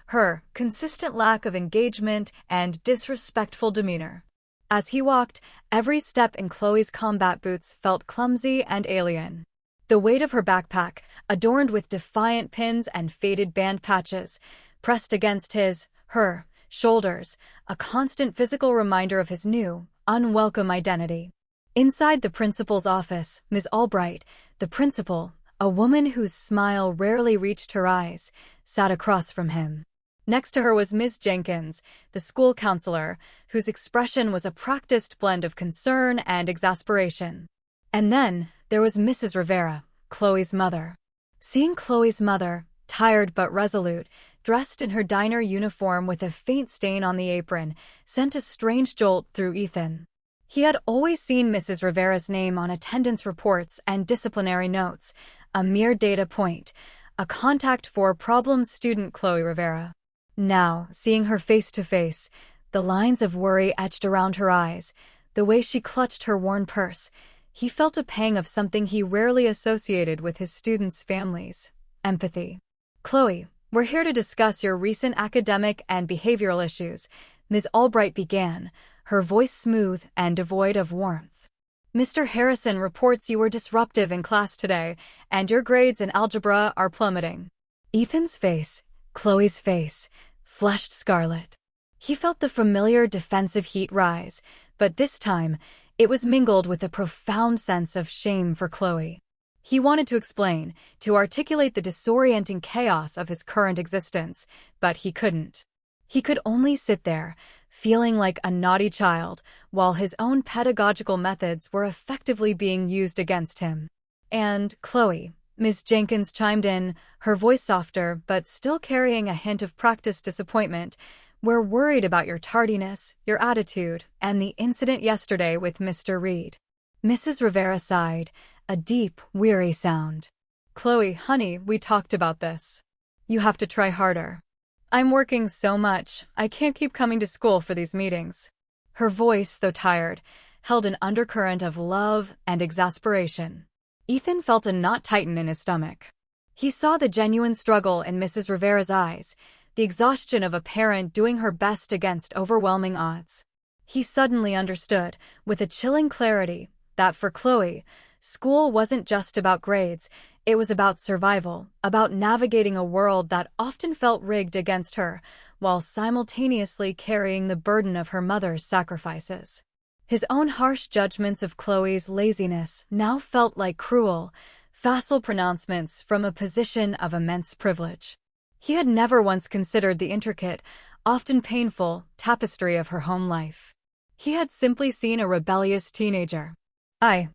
her consistent lack of engagement and disrespectful demeanor. As he walked, every step in Chloe's combat boots felt clumsy and alien. The weight of her backpack, adorned with defiant pins and faded band patches, pressed against her shoulders, a constant physical reminder of his new, unwelcome identity. Inside the principal's office, Ms. Albright, the principal, a woman whose smile rarely reached her eyes, sat across from him. Next to her was Ms. Jenkins, the school counselor, whose expression was a practiced blend of concern and exasperation. And then there was Mrs. Rivera, Chloe's mother. Seeing Chloe's mother, tired but resolute, dressed in her diner uniform with a faint stain on the apron, sent a strange jolt through Ethan. He had always seen Mrs. Rivera's name on attendance reports and disciplinary notes, a mere data point, a contact for problem student Chloe Rivera. Now, seeing her face to face, the lines of worry etched around her eyes, the way she clutched her worn purse, he felt a pang of something he rarely associated with his students' families: empathy. "Chloe, we're here to discuss your recent academic and behavioral issues," Ms. Albright began, her voice smooth and devoid of warmth. "Mr. Harrison reports you were disruptive in class today, and your grades in algebra are plummeting." Ethan's face, Chloe's face, flushed scarlet. He felt the familiar defensive heat rise, but this time, it was mingled with a profound sense of shame for Chloe. He wanted to explain, to articulate the disorienting chaos of his current existence, but he couldn't. He could only sit there, feeling like a naughty child, while his own pedagogical methods were effectively being used against him. "And, Chloe," Miss Jenkins chimed in, her voice softer but still carrying a hint of practiced disappointment, "we're worried about your tardiness, your attitude, and the incident yesterday with Mr. Reed." Mrs. Rivera sighed, a deep, weary sound. "Chloe, honey, we talked about this. You have to try harder. I'm working so much, I can't keep coming to school for these meetings." Her voice, though tired, held an undercurrent of love and exasperation. Ethan felt a knot tighten in his stomach. He saw the genuine struggle in Mrs. Rivera's eyes, the exhaustion of a parent doing her best against overwhelming odds. He suddenly understood, with a chilling clarity, that for Chloe, school wasn't just about grades, it was about survival, about navigating a world that often felt rigged against her, while simultaneously carrying the burden of her mother's sacrifices. His own harsh judgments of Chloe's laziness now felt like cruel, facile pronouncements from a position of immense privilege. He had never once considered the intricate, often painful, tapestry of her home life. He had simply seen a rebellious teenager. I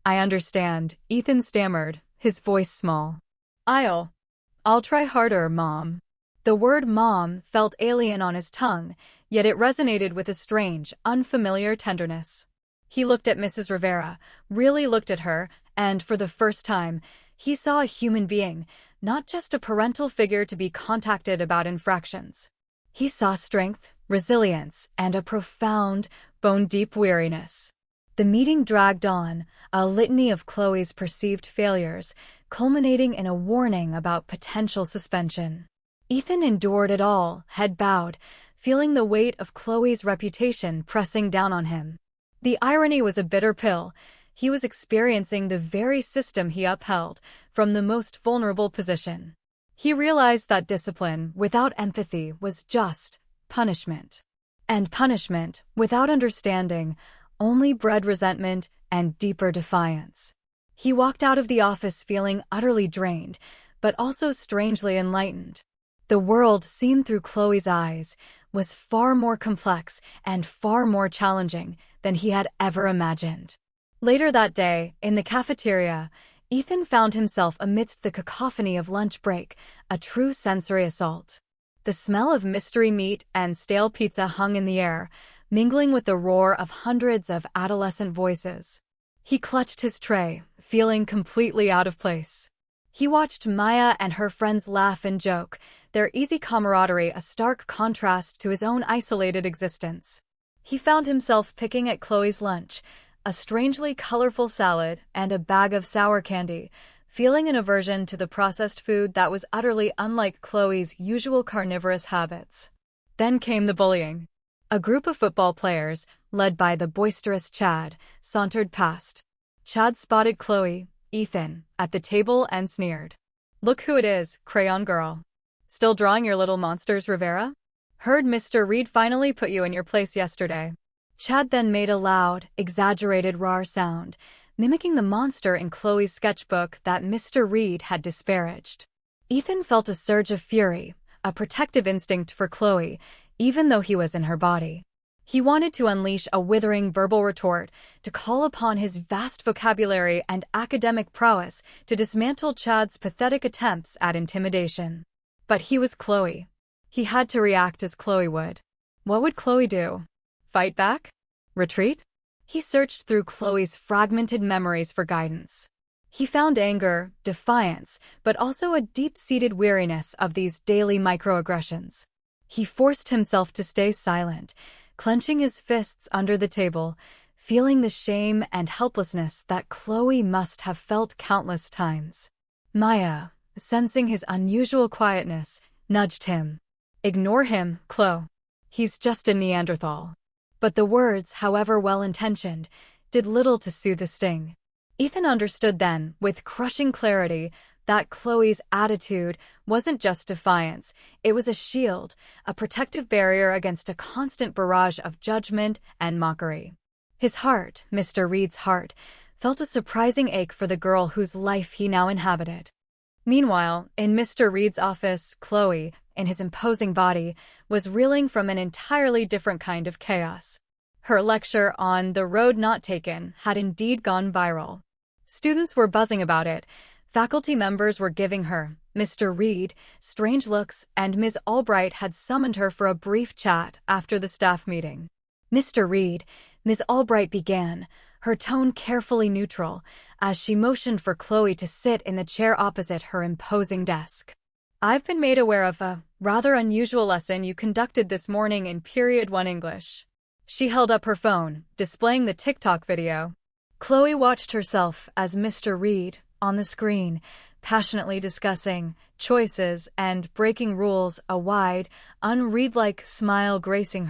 understand," Ethan stammered, his voice small. I'll try harder, Mom." The word Mom felt alien on his tongue, yet it resonated with a strange, unfamiliar tenderness. He looked at Mrs. Rivera, really looked at her, and for the first time, he saw a human being, not just a parental figure to be contacted about infractions. He saw strength, resilience, and a profound, bone-deep weariness. The meeting dragged on, a litany of Chloe's perceived failures, culminating in a warning about potential suspension. Ethan endured it all, head bowed, feeling the weight of Chloe's reputation pressing down on him. The irony was a bitter pill. He was experiencing the very system he upheld, from the most vulnerable position. He realized that discipline without empathy was just punishment. And punishment, without understanding, only bred resentment and deeper defiance. He walked out of the office feeling utterly drained, but also strangely enlightened. The world, seen through Chloe's eyes, was far more complex and far more challenging than he had ever imagined. Later that day, in the cafeteria, Ethan found himself amidst the cacophony of lunch break, a true sensory assault. The smell of mystery meat and stale pizza hung in the air, mingling with the roar of hundreds of adolescent voices. He clutched his tray, feeling completely out of place. He watched Maya and her friends laugh and joke, their easy camaraderie a stark contrast to his own isolated existence. He found himself picking at Chloe's lunch, a strangely colorful salad and a bag of sour candy, feeling an aversion to the processed food that was utterly unlike Chloe's usual carnivorous habits. Then came the bullying. A group of football players, led by the boisterous Chad, sauntered past. Chad spotted Chloe, Ethan, at the table and sneered. "Look who it is, crayon girl. Still drawing your little monsters, Rivera? Heard Mr. Reed finally put you in your place yesterday." Chad then made a loud, exaggerated rawr sound, mimicking the monster in Chloe's sketchbook that Mr. Reed had disparaged. Ethan felt a surge of fury, a protective instinct for Chloe, even though he was in her body. He wanted to unleash a withering verbal retort, to call upon his vast vocabulary and academic prowess to dismantle Chad's pathetic attempts at intimidation. But he was Chloe. He had to react as Chloe would. What would Chloe do? Fight back? Retreat? He searched through Chloe's fragmented memories for guidance. He found anger, defiance, but also a deep-seated weariness of these daily microaggressions. He forced himself to stay silent, clenching his fists under the table, feeling the shame and helplessness that Chloe must have felt countless times. Maya, sensing his unusual quietness, nudged him. "Ignore him, Chloe. He's just a Neanderthal." But the words, however well-intentioned, did little to soothe the sting. Ethan understood then, with crushing clarity, that Chloe's attitude wasn't just defiance, it was a shield, a protective barrier against a constant barrage of judgment and mockery. His heart, Mr. Reed's heart, felt a surprising ache for the girl whose life he now inhabited. Meanwhile, in Mr. Reed's office, Chloe, in his imposing body, was reeling from an entirely different kind of chaos. Her lecture on The Road Not Taken had indeed gone viral. Students were buzzing about it. Faculty members were giving her, Mr. Reed, strange looks, and Ms. Albright had summoned her for a brief chat after the staff meeting. "Mr. Reed," Ms. Albright began, her tone carefully neutral, as she motioned for Chloe to sit in the chair opposite her imposing desk. "I've been made aware of a rather unusual lesson you conducted this morning in Period 1 English." She held up her phone, displaying the TikTok video. Chloe watched herself as Mr. Reed, on the screen, passionately discussing choices and breaking rules, a wide, unreed-like smile gracing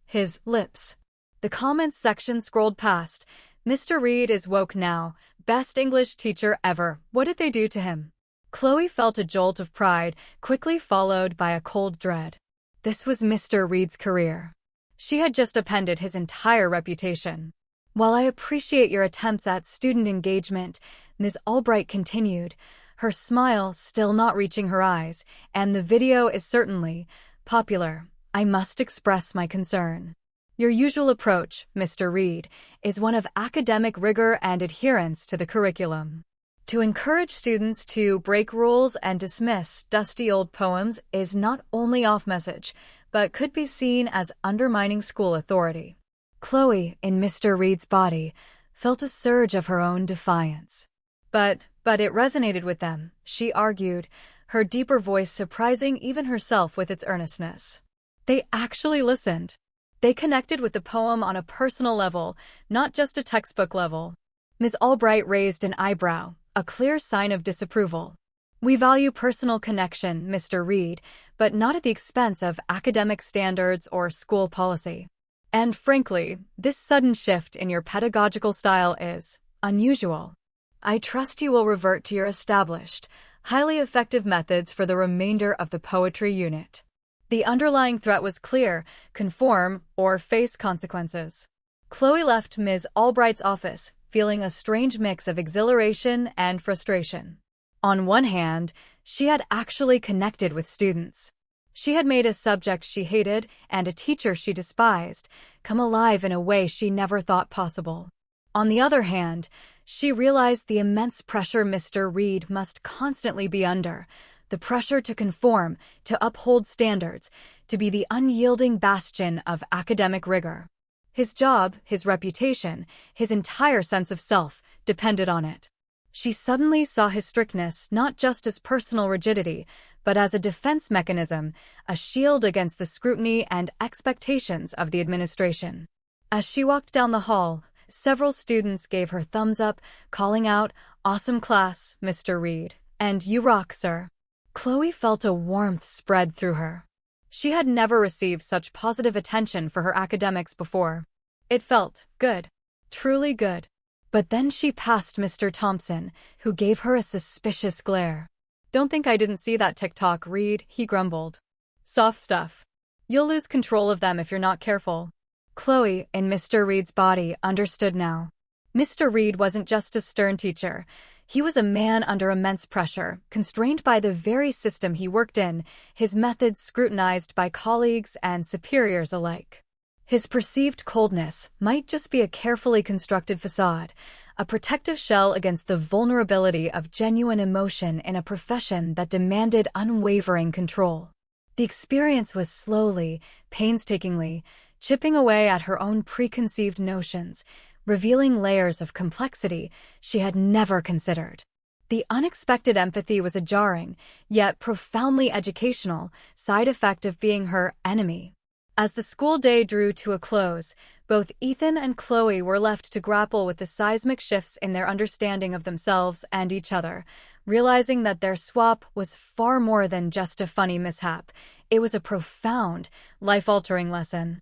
his lips. The comments section scrolled past. "Mr. Reed is woke now. Best English teacher ever. What did they do to him?" Chloe felt a jolt of pride, quickly followed by a cold dread. This was Mr. Reed's career. She had just upended his entire reputation. "While I appreciate your attempts at student engagement," Ms. Albright continued, her smile still not reaching her eyes, "and the video is certainly popular, I must express my concern. Your usual approach, Mr. Reed, is one of academic rigor and adherence to the curriculum. To encourage students to break rules and dismiss dusty old poems is not only off-message, but could be seen as undermining school authority." Chloe, in Mr. Reed's body, felt a surge of her own defiance. But it resonated with them, she argued, her deeper voice surprising even herself with its earnestness. They actually listened. They connected with the poem on a personal level, not just a textbook level. Ms. Albright raised an eyebrow, a clear sign of disapproval. "We value personal connection, Mr. Reed, but not at the expense of academic standards or school policy. And frankly, this sudden shift in your pedagogical style is unusual. I trust you will revert to your established, highly effective methods for the remainder of the poetry unit." The underlying threat was clear: conform or face consequences. Chloe left Ms. Albright's office, feeling a strange mix of exhilaration and frustration. On one hand, she had actually connected with students. She had made a subject she hated and a teacher she despised come alive in a way she never thought possible. On the other hand, she realized the immense pressure Mr. Reed must constantly be under, the pressure to conform, to uphold standards, to be the unyielding bastion of academic rigor. His job, his reputation, his entire sense of self depended on it. She suddenly saw his strictness not just as personal rigidity, but as a defense mechanism, a shield against the scrutiny and expectations of the administration. As she walked down the hall, several students gave her thumbs up, calling out, "Awesome class, Mr. Reed," and "You rock, sir." Chloe felt a warmth spread through her. She had never received such positive attention for her academics before. It felt good, truly good. But then she passed Mr. Thompson, who gave her a suspicious glare. "Don't think I didn't see that TikTok, Reed," he grumbled. "Soft stuff. You'll lose control of them if you're not careful." Chloe, in Mr. Reed's body, understood now. Mr. Reed wasn't just a stern teacher. He was a man under immense pressure, constrained by the very system he worked in, his methods scrutinized by colleagues and superiors alike. His perceived coldness might just be a carefully constructed facade, a protective shell against the vulnerability of genuine emotion in a profession that demanded unwavering control. The experience was slowly, painstakingly, chipping away at her own preconceived notions, revealing layers of complexity she had never considered. The unexpected empathy was a jarring, yet profoundly educational, side effect of being her enemy. As the school day drew to a close, both Ethan and Chloe were left to grapple with the seismic shifts in their understanding of themselves and each other, realizing that their swap was far more than just a funny mishap. It was a profound, life-altering lesson.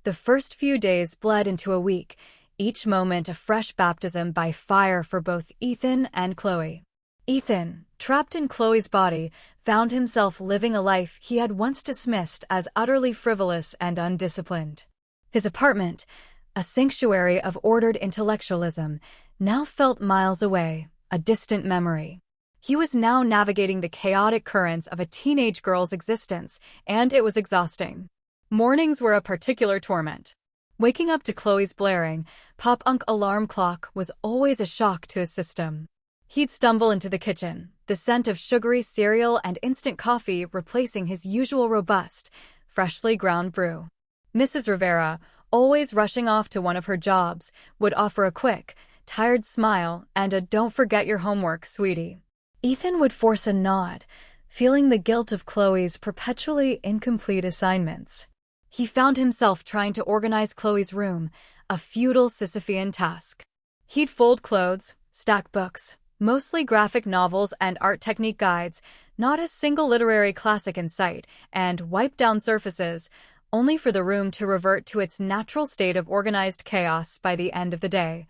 The first few days bled into a week, each moment a fresh baptism by fire for both Ethan and Chloe. Ethan, trapped in Chloe's body, found himself living a life he had once dismissed as utterly frivolous and undisciplined. His apartment, a sanctuary of ordered intellectualism, now felt miles away, a distant memory. He was now navigating the chaotic currents of a teenage girl's existence, and it was exhausting. Mornings were a particular torment. Waking up to Chloe's blaring, pop-unk alarm clock was always a shock to his system. He'd stumble into the kitchen, the scent of sugary cereal and instant coffee replacing his usual robust, freshly ground brew. Mrs. Rivera, always rushing off to one of her jobs, would offer a quick, tired smile and a "don't forget your homework, sweetie." Ethan would force a nod, feeling the guilt of Chloe's perpetually incomplete assignments. He found himself trying to organize Chloe's room, a futile Sisyphean task. He'd fold clothes, stack books, mostly graphic novels and art technique guides, not a single literary classic in sight, and wipe down surfaces, only for the room to revert to its natural state of organized chaos by the end of the day,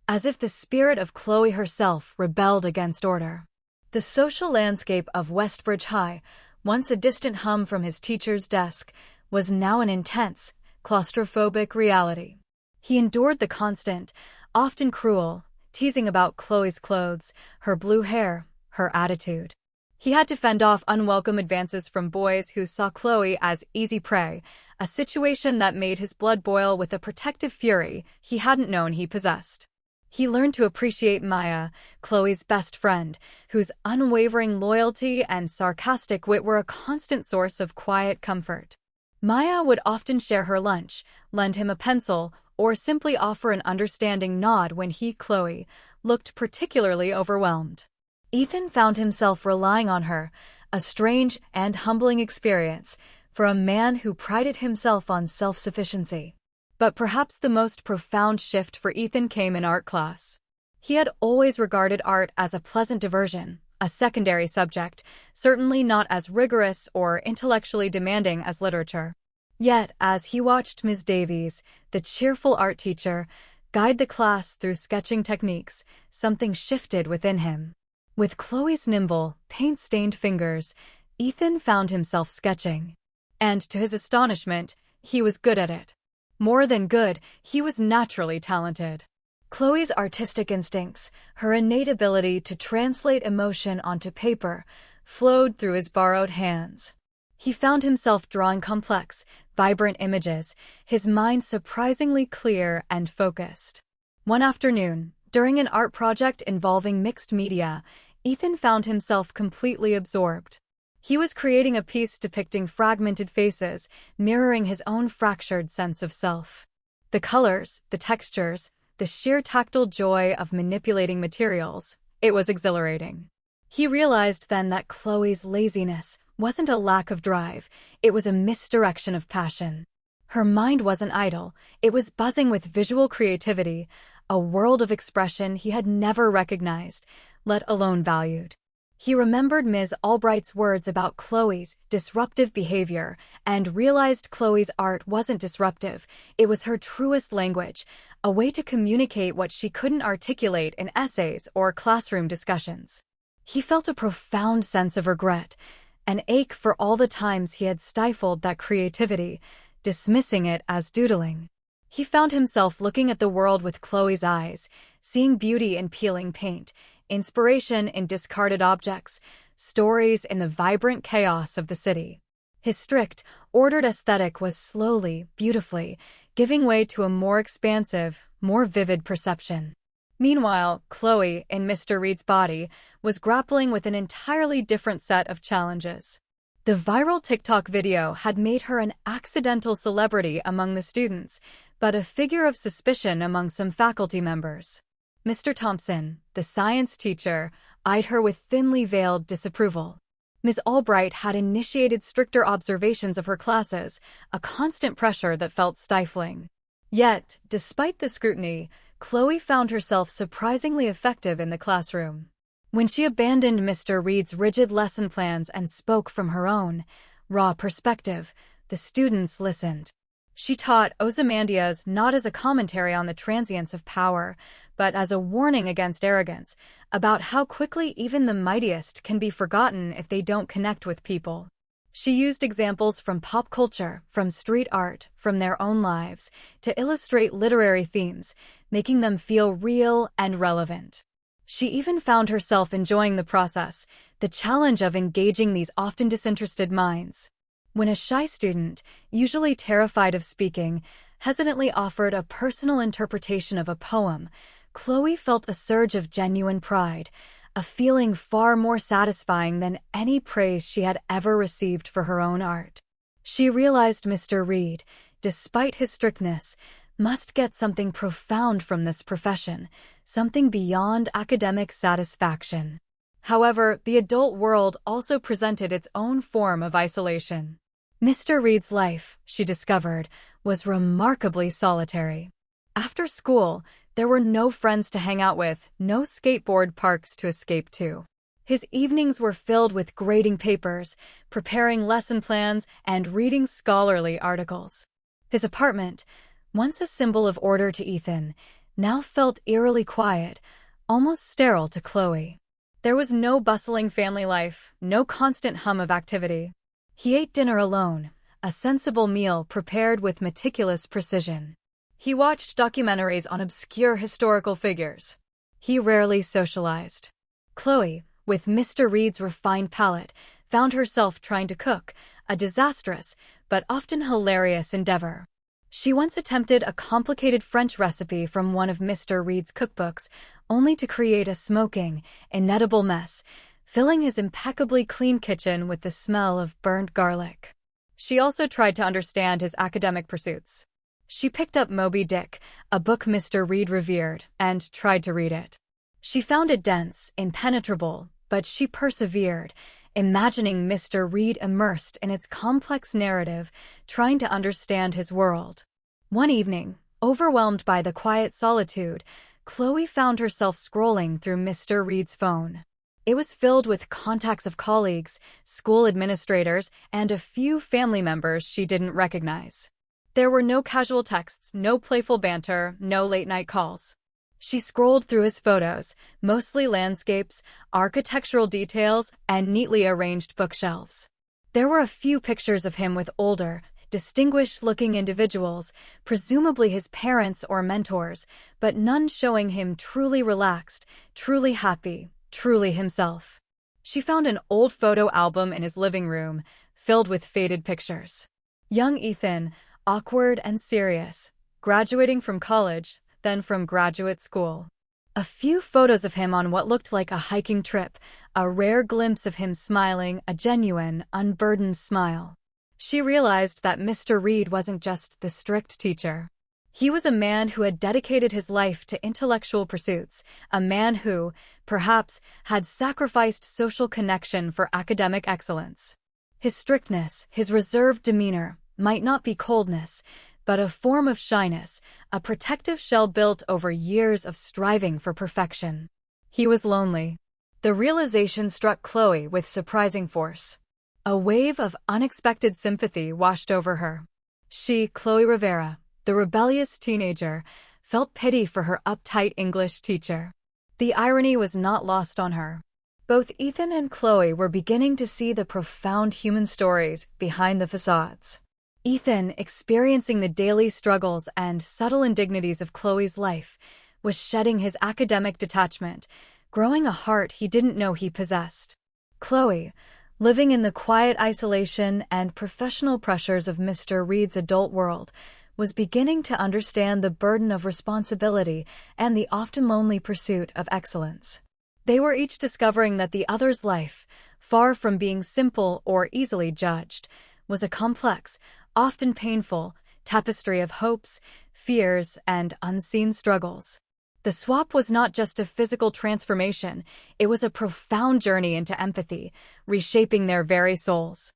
as if the spirit of Chloe herself rebelled against order. The social landscape of Westbridge High, once a distant hum from his teacher's desk, was now an intense, claustrophobic reality. He endured the constant, often cruel, teasing about Chloe's clothes, her blue hair, her attitude. He had to fend off unwelcome advances from boys who saw Chloe as easy prey, a situation that made his blood boil with a protective fury he hadn't known he possessed. He learned to appreciate Maya, Chloe's best friend, whose unwavering loyalty and sarcastic wit were a constant source of quiet comfort. Maya would often share her lunch, lend him a pencil, or simply offer an understanding nod when he, Chloe, looked particularly overwhelmed. Ethan found himself relying on her, a strange and humbling experience for a man who prided himself on self-sufficiency. But perhaps the most profound shift for Ethan came in art class. He had always regarded art as a pleasant diversion, a secondary subject, certainly not as rigorous or intellectually demanding as literature. Yet, as he watched Ms. Davies, the cheerful art teacher, guide the class through sketching techniques, something shifted within him. With Chloe's nimble, paint-stained fingers, Ethan found himself sketching. And to his astonishment, he was good at it. More than good, he was naturally talented. Chloe's artistic instincts, her innate ability to translate emotion onto paper, flowed through his borrowed hands. He found himself drawing complex, vibrant images, his mind surprisingly clear and focused. One afternoon, during an art project involving mixed media, Ethan found himself completely absorbed. He was creating a piece depicting fragmented faces, mirroring his own fractured sense of self. The colors, the textures, the sheer tactile joy of manipulating materials, it was exhilarating. He realized then that Chloe's laziness wasn't a lack of drive, it was a misdirection of passion. Her mind wasn't idle, it was buzzing with visual creativity, a world of expression he had never recognized, let alone valued. He remembered Ms. Albright's words about Chloe's disruptive behavior and realized Chloe's art wasn't disruptive, it was her truest language, a way to communicate what she couldn't articulate in essays or classroom discussions. He felt a profound sense of regret, an ache for all the times he had stifled that creativity, dismissing it as doodling. He found himself looking at the world with Chloe's eyes, seeing beauty in peeling paint, inspiration in discarded objects, stories in the vibrant chaos of the city. His strict, ordered aesthetic was slowly, beautifully, giving way to a more expansive, more vivid perception. Meanwhile, Chloe, in Mr. Reed's body, was grappling with an entirely different set of challenges. The viral TikTok video had made her an accidental celebrity among the students, but a figure of suspicion among some faculty members. Mr. Thompson, the science teacher, eyed her with thinly veiled disapproval. Ms. Albright had initiated stricter observations of her classes, a constant pressure that felt stifling. Yet, despite the scrutiny, Chloe found herself surprisingly effective in the classroom. When she abandoned Mr. Reed's rigid lesson plans and spoke from her own, raw perspective, the students listened. She taught Ozymandias not as a commentary on the transience of power, but as a warning against arrogance, about how quickly even the mightiest can be forgotten if they don't connect with people. She used examples from pop culture, from street art, from their own lives, to illustrate literary themes, making them feel real and relevant. She even found herself enjoying the process, the challenge of engaging these often disinterested minds. When a shy student, usually terrified of speaking, hesitantly offered a personal interpretation of a poem, Chloe felt a surge of genuine pride, a feeling far more satisfying than any praise she had ever received for her own art. She realized Mr. Reed, despite his strictness, must get something profound from this profession, something beyond academic satisfaction. However, the adult world also presented its own form of isolation. Mr. Reed's life, she discovered, was remarkably solitary. After school, there were no friends to hang out with, no skateboard parks to escape to. His evenings were filled with grading papers, preparing lesson plans, and reading scholarly articles. His apartment, once a symbol of order to Ethan, now felt eerily quiet, almost sterile to Chloe. There was no bustling family life, no constant hum of activity. He ate dinner alone, a sensible meal prepared with meticulous precision. He watched documentaries on obscure historical figures. He rarely socialized. Chloe, with Mr. Reed's refined palate, found herself trying to cook, a disastrous but often hilarious endeavor. She once attempted a complicated French recipe from one of Mr. Reed's cookbooks, only to create a smoking, inedible mess, filling his impeccably clean kitchen with the smell of burnt garlic. She also tried to understand his academic pursuits. She picked up Moby Dick, a book Mr. Reed revered, and tried to read it. She found it dense, impenetrable, but she persevered, imagining Mr. Reed immersed in its complex narrative, trying to understand his world. One evening, overwhelmed by the quiet solitude, Chloe found herself scrolling through Mr. Reed's phone. It was filled with contacts of colleagues, school administrators, and a few family members she didn't recognize. There were no casual texts, no playful banter, no late-night calls. She scrolled through his photos, mostly landscapes, architectural details, and neatly arranged bookshelves. There were a few pictures of him with older, distinguished-looking individuals, presumably his parents or mentors, but none showing him truly relaxed, truly happy, truly himself. She found an old photo album in his living room, filled with faded pictures. Young Ethan, awkward and serious, graduating from college, then from graduate school. A few photos of him on what looked like a hiking trip, a rare glimpse of him smiling, a genuine, unburdened smile. She realized that Mr. Reed wasn't just the strict teacher. He was a man who had dedicated his life to intellectual pursuits, a man who, perhaps, had sacrificed social connection for academic excellence. His strictness, his reserved demeanor, might not be coldness, but a form of shyness, a protective shell built over years of striving for perfection. He was lonely. The realization struck Chloe with surprising force. A wave of unexpected sympathy washed over her. She, Chloe Rivera, the rebellious teenager, felt pity for her uptight English teacher. The irony was not lost on her. Both Ethan and Chloe were beginning to see the profound human stories behind the facades. Ethan, experiencing the daily struggles and subtle indignities of Chloe's life, was shedding his academic detachment, growing a heart he didn't know he possessed. Chloe, living in the quiet isolation and professional pressures of Mr. Reed's adult world, was beginning to understand the burden of responsibility and the often lonely pursuit of excellence. They were each discovering that the other's life, far from being simple or easily judged, was a complex, often painful, tapestry of hopes, fears, and unseen struggles. The swap was not just a physical transformation, it was a profound journey into empathy, reshaping their very souls.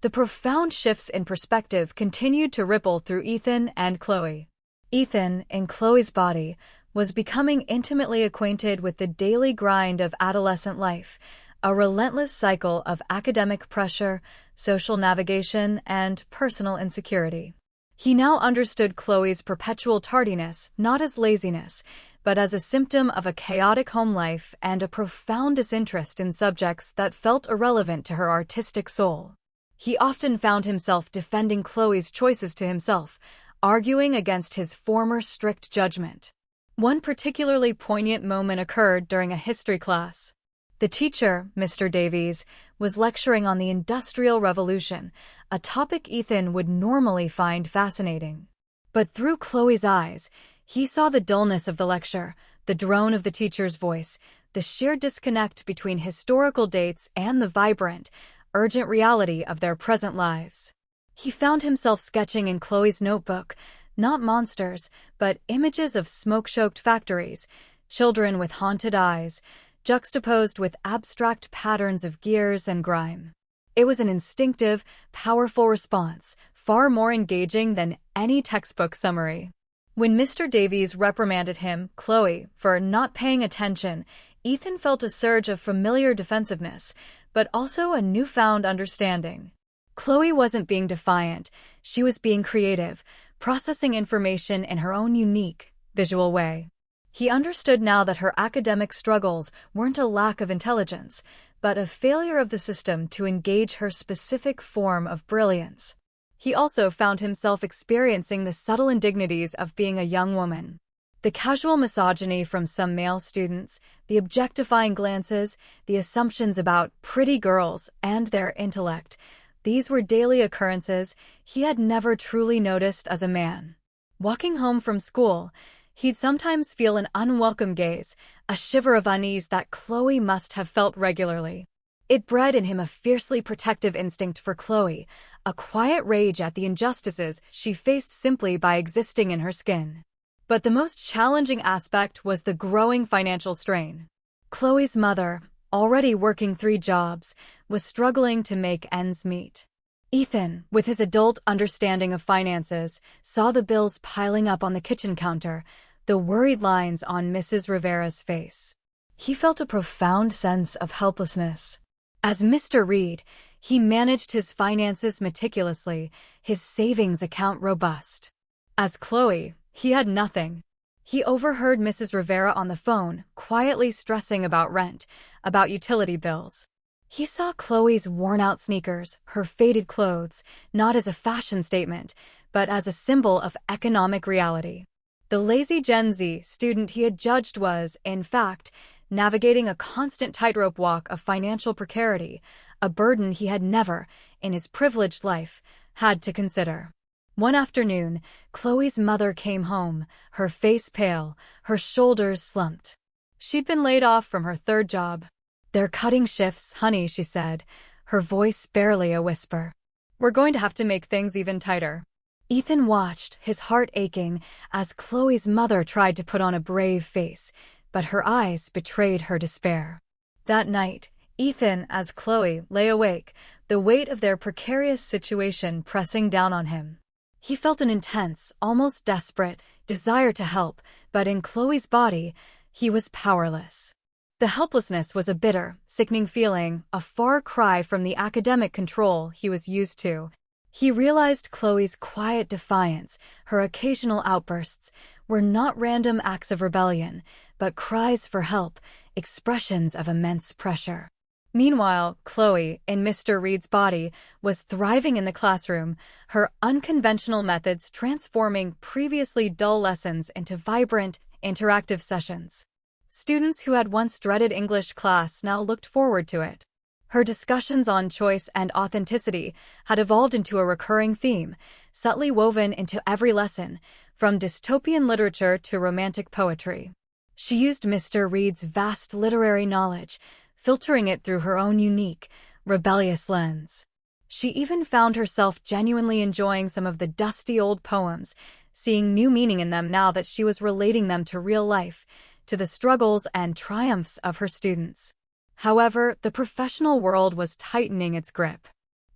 The profound shifts in perspective continued to ripple through Ethan and Chloe. Ethan, in Chloe's body, was becoming intimately acquainted with the daily grind of adolescent life, a relentless cycle of academic pressure, social navigation, and personal insecurity. He now understood Chloe's perpetual tardiness not as laziness, but as a symptom of a chaotic home life and a profound disinterest in subjects that felt irrelevant to her artistic soul. He often found himself defending Chloe's choices to himself, arguing against his former strict judgment. One particularly poignant moment occurred during a history class. The teacher, Mr. Davies, was lecturing on the Industrial Revolution, a topic Ethan would normally find fascinating. But through Chloe's eyes, he saw the dullness of the lecture, the drone of the teacher's voice, the sheer disconnect between historical dates and the vibrant, urgent reality of their present lives. He found himself sketching in Chloe's notebook, not monsters, but images of smoke-choked factories, children with haunted eyes, juxtaposed with abstract patterns of gears and grime. It was an instinctive, powerful response, far more engaging than any textbook summary. When Mr. Davies reprimanded him, Chloe, for not paying attention, Ethan felt a surge of familiar defensiveness, but also a newfound understanding. Chloe wasn't being defiant, she was being creative, processing information in her own unique, visual way. He understood now that her academic struggles weren't a lack of intelligence, but a failure of the system to engage her specific form of brilliance. He also found himself experiencing the subtle indignities of being a young woman. The casual misogyny from some male students, the objectifying glances, the assumptions about pretty girls and their intellect, these were daily occurrences he had never truly noticed as a man. Walking home from school, he'd sometimes feel an unwelcome gaze, a shiver of unease that Chloe must have felt regularly. It bred in him a fiercely protective instinct for Chloe, a quiet rage at the injustices she faced simply by existing in her skin. But the most challenging aspect was the growing financial strain. Chloe's mother, already working 3 jobs, was struggling to make ends meet. Ethan, with his adult understanding of finances, saw the bills piling up on the kitchen counter, the worried lines on Mrs. Rivera's face. He felt a profound sense of helplessness. As Mr. Reed, he managed his finances meticulously, his savings account robust. As Chloe, he had nothing. He overheard Mrs. Rivera on the phone, quietly stressing about rent, about utility bills. He saw Chloe's worn-out sneakers, her faded clothes, not as a fashion statement, but as a symbol of economic reality. The lazy Gen Z student he had judged was, in fact, navigating a constant tightrope walk of financial precarity, a burden he had never, in his privileged life, had to consider. One afternoon, Chloe's mother came home, her face pale, her shoulders slumped. She'd been laid off from her 3rd job. "They're cutting shifts, honey," she said, her voice barely a whisper. "We're going to have to make things even tighter." Ethan watched, his heart aching, as Chloe's mother tried to put on a brave face, but her eyes betrayed her despair. That night, Ethan, as Chloe lay awake, the weight of their precarious situation pressing down on him. He felt an intense, almost desperate, desire to help, but in Chloe's body, he was powerless. The helplessness was a bitter, sickening feeling, a far cry from the academic control he was used to. He realized Chloe's quiet defiance, her occasional outbursts, were not random acts of rebellion, but cries for help, expressions of immense pressure. Meanwhile, Chloe, in Mr. Reed's body, was thriving in the classroom, her unconventional methods transforming previously dull lessons into vibrant, interactive sessions. Students who had once dreaded English class now looked forward to it. Her discussions on choice and authenticity had evolved into a recurring theme, subtly woven into every lesson, from dystopian literature to romantic poetry. She used Mr. Reed's vast literary knowledge, filtering it through her own unique, rebellious lens. She even found herself genuinely enjoying some of the dusty old poems, seeing new meaning in them now that she was relating them to real life, to the struggles and triumphs of her students. However, the professional world was tightening its grip.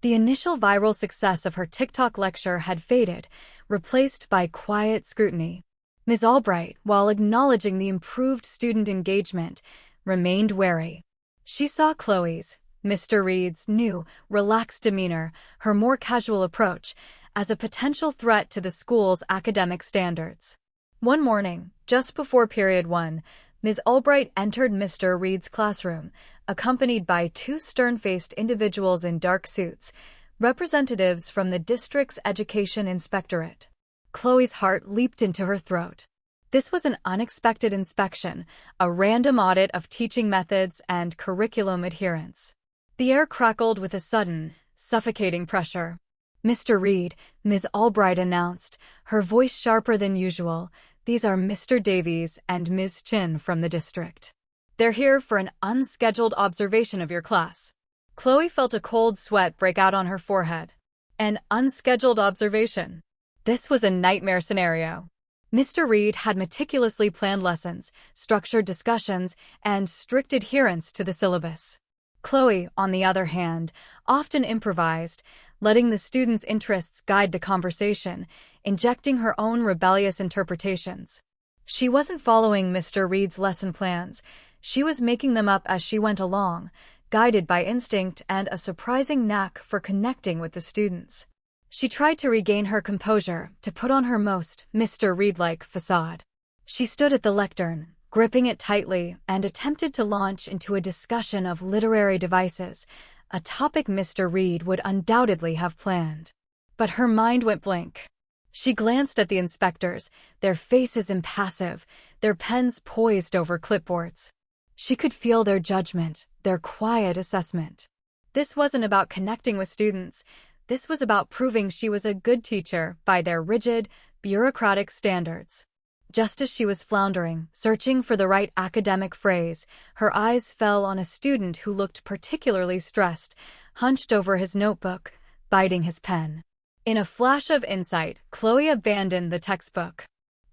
The initial viral success of her TikTok lecture had faded, replaced by quiet scrutiny. Ms. Albright, while acknowledging the improved student engagement, remained wary. She saw Chloe's, Mr. Reed's, new, relaxed demeanor, her more casual approach, as a potential threat to the school's academic standards. One morning, just before period 1, Ms. Albright entered Mr. Reed's classroom, accompanied by two stern-faced individuals in dark suits, representatives from the district's education inspectorate. Chloe's heart leaped into her throat. This was an unexpected inspection, a random audit of teaching methods and curriculum adherence. The air crackled with a sudden, suffocating pressure. "Mr. Reed," Ms. Albright announced, her voice sharper than usual, "these are Mr. Davies and Ms. Chin from the district. They're here for an unscheduled observation of your class." Chloe felt a cold sweat break out on her forehead. An unscheduled observation. This was a nightmare scenario. Mr. Reed had meticulously planned lessons, structured discussions, and strict adherence to the syllabus. Chloe, on the other hand, often improvised, letting the students' interests guide the conversation, injecting her own rebellious interpretations. She wasn't following Mr. Reed's lesson plans. She was making them up as she went along, guided by instinct and a surprising knack for connecting with the students. She tried to regain her composure, to put on her most Mr. Reed-like facade. She stood at the lectern, gripping it tightly, and attempted to launch into a discussion of literary devices, a topic Mr. Reed would undoubtedly have planned. But her mind went blank. She glanced at the inspectors, their faces impassive, their pens poised over clipboards. She could feel their judgment, their quiet assessment. This wasn't about connecting with students. This was about proving she was a good teacher by their rigid, bureaucratic standards. Just as she was floundering, searching for the right academic phrase, her eyes fell on a student who looked particularly stressed, hunched over his notebook, biting his pen. In a flash of insight, Chloe abandoned the textbook.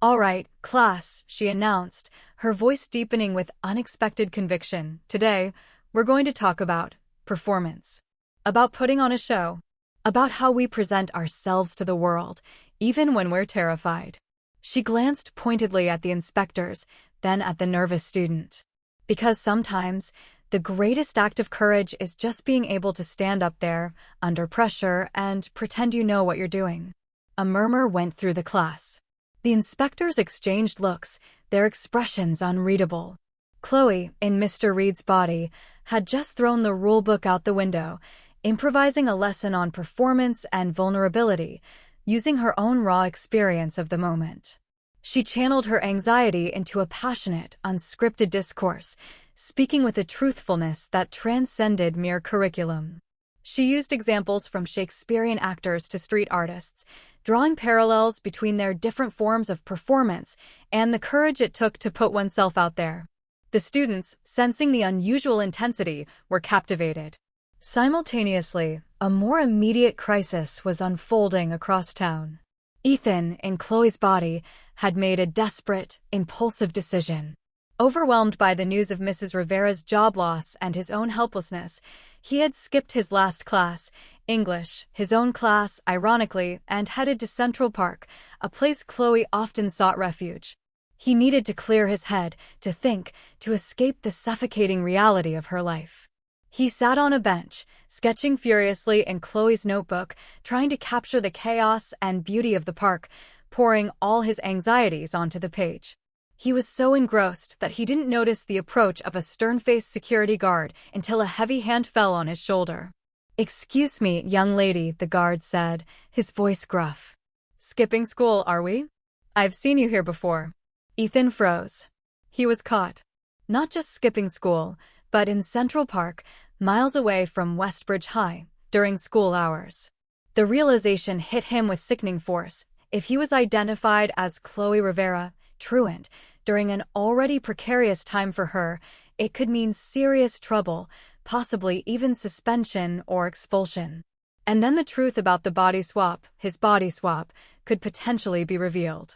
"All right, class," she announced, her voice deepening with unexpected conviction. "Today, we're going to talk about performance. About putting on a show. About how we present ourselves to the world, even when we're terrified." She glanced pointedly at the inspectors, then at the nervous student. Because sometimes, the greatest act of courage is just being able to stand up there, under pressure, and pretend you know what you're doing. A murmur went through the class. The inspectors exchanged looks, their expressions unreadable. Chloe, in Mr. Reed's body, had just thrown the rulebook out the window, improvising a lesson on performance and vulnerability, using her own raw experience of the moment. She channeled her anxiety into a passionate, unscripted discourse, speaking with a truthfulness that transcended mere curriculum. She used examples from Shakespearean actors to street artists, drawing parallels between their different forms of performance and the courage it took to put oneself out there. The students, sensing the unusual intensity, were captivated. Simultaneously, a more immediate crisis was unfolding across town. Ethan, in Chloe's body, had made a desperate, impulsive decision. Overwhelmed by the news of Mrs. Rivera's job loss and his own helplessness, he had skipped his last class, English, his own class, ironically, and headed to Central Park, a place Chloe often sought refuge. He needed to clear his head, to think, to escape the suffocating reality of her life. He sat on a bench, sketching furiously in Chloe's notebook, trying to capture the chaos and beauty of the park, pouring all his anxieties onto the page. He was so engrossed that he didn't notice the approach of a stern-faced security guard until a heavy hand fell on his shoulder. "Excuse me, young lady," the guard said, his voice gruff. "Skipping school, are we? I've seen you here before." Ethan froze. He was caught. Not just skipping school, but in Central Park, miles away from Westbridge High, during school hours. The realization hit him with sickening force. If he was identified as Chloe Rivera, truant, during an already precarious time for her, it could mean serious trouble, possibly even suspension or expulsion. And then the truth about the body swap, his body swap, could potentially be revealed.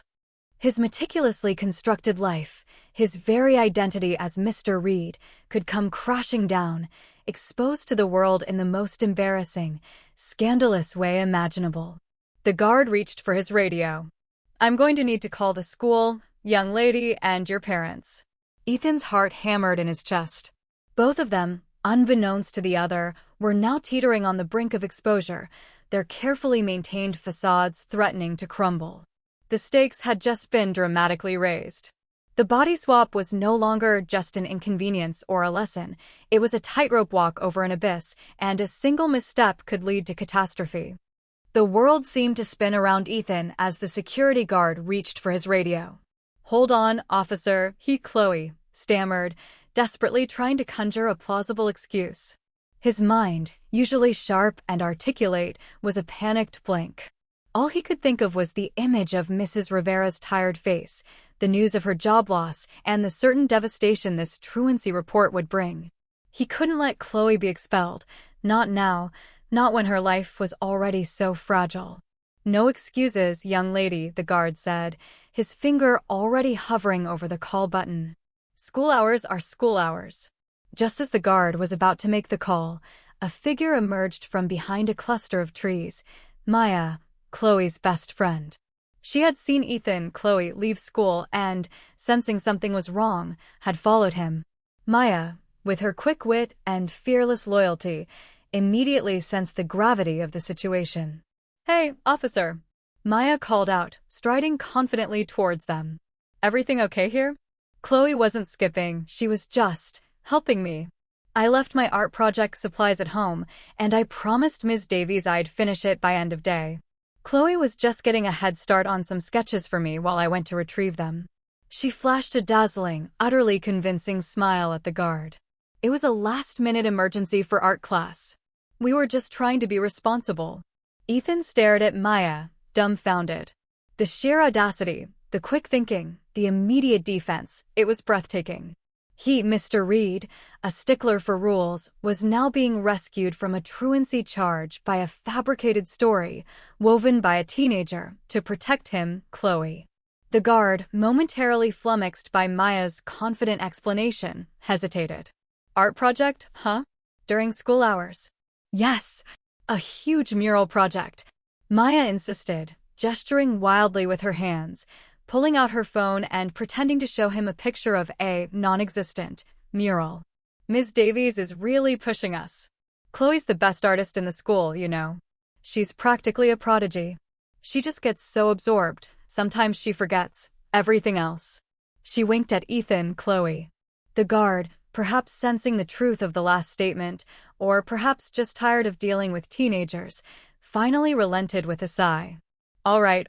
His meticulously constructed life, his very identity as Mr. Reed, could come crashing down, exposed to the world in the most embarrassing, scandalous way imaginable. The guard reached for his radio. "I'm going to need to call the school, young lady, and your parents." Ethan's heart hammered in his chest. Both of them, unbeknownst to the other, were now teetering on the brink of exposure, their carefully maintained facades threatening to crumble. The stakes had just been dramatically raised. The body swap was no longer just an inconvenience or a lesson. It was a tightrope walk over an abyss, and a single misstep could lead to catastrophe. The world seemed to spin around Ethan as the security guard reached for his radio. "Hold on, officer," Chloe stammered, desperately trying to conjure a plausible excuse. His mind, usually sharp and articulate, was a panicked blank. All he could think of was the image of Mrs. Rivera's tired face, the news of her job loss, and the certain devastation this truancy report would bring. He couldn't let Chloe be expelled, not now, not when her life was already so fragile. "No excuses, young lady," the guard said, his finger already hovering over the call button. "School hours are school hours." Just as the guard was about to make the call, a figure emerged from behind a cluster of trees. Maya, Chloe's best friend. She had seen Ethan, Chloe, leave school and, sensing something was wrong, had followed him. Maya, with her quick wit and fearless loyalty, immediately sensed the gravity of the situation. "Hey, officer," Maya called out, striding confidently towards them. "Everything okay here?" Chloe wasn't skipping, she was just helping me. "I left my art project supplies at home, and I promised Ms. Davies I'd finish it by end of day. Chloe was just getting a head start on some sketches for me while I went to retrieve them." She flashed a dazzling, utterly convincing smile at the guard. "It was a last-minute emergency for art class. We were just trying to be responsible." Ethan stared at Maya, dumbfounded. The sheer audacity, the quick thinking, the immediate defense, it was breathtaking. He, Mr. Reed, a stickler for rules, was now being rescued from a truancy charge by a fabricated story woven by a teenager to protect him, Chloe. The guard, momentarily flummoxed by Maya's confident explanation, hesitated. "Art project, huh? During school hours?" "Yes, a huge mural project," Maya insisted, gesturing wildly with her hands, pulling out her phone and pretending to show him a picture of a non-existent mural. "Ms. Davies is really pushing us. Chloe's the best artist in the school, you know. She's practically a prodigy. She just gets so absorbed, sometimes she forgets everything else." She winked at Ethan, Chloe. The guard, perhaps sensing the truth of the last statement, or perhaps just tired of dealing with teenagers, finally relented with a sigh. All right.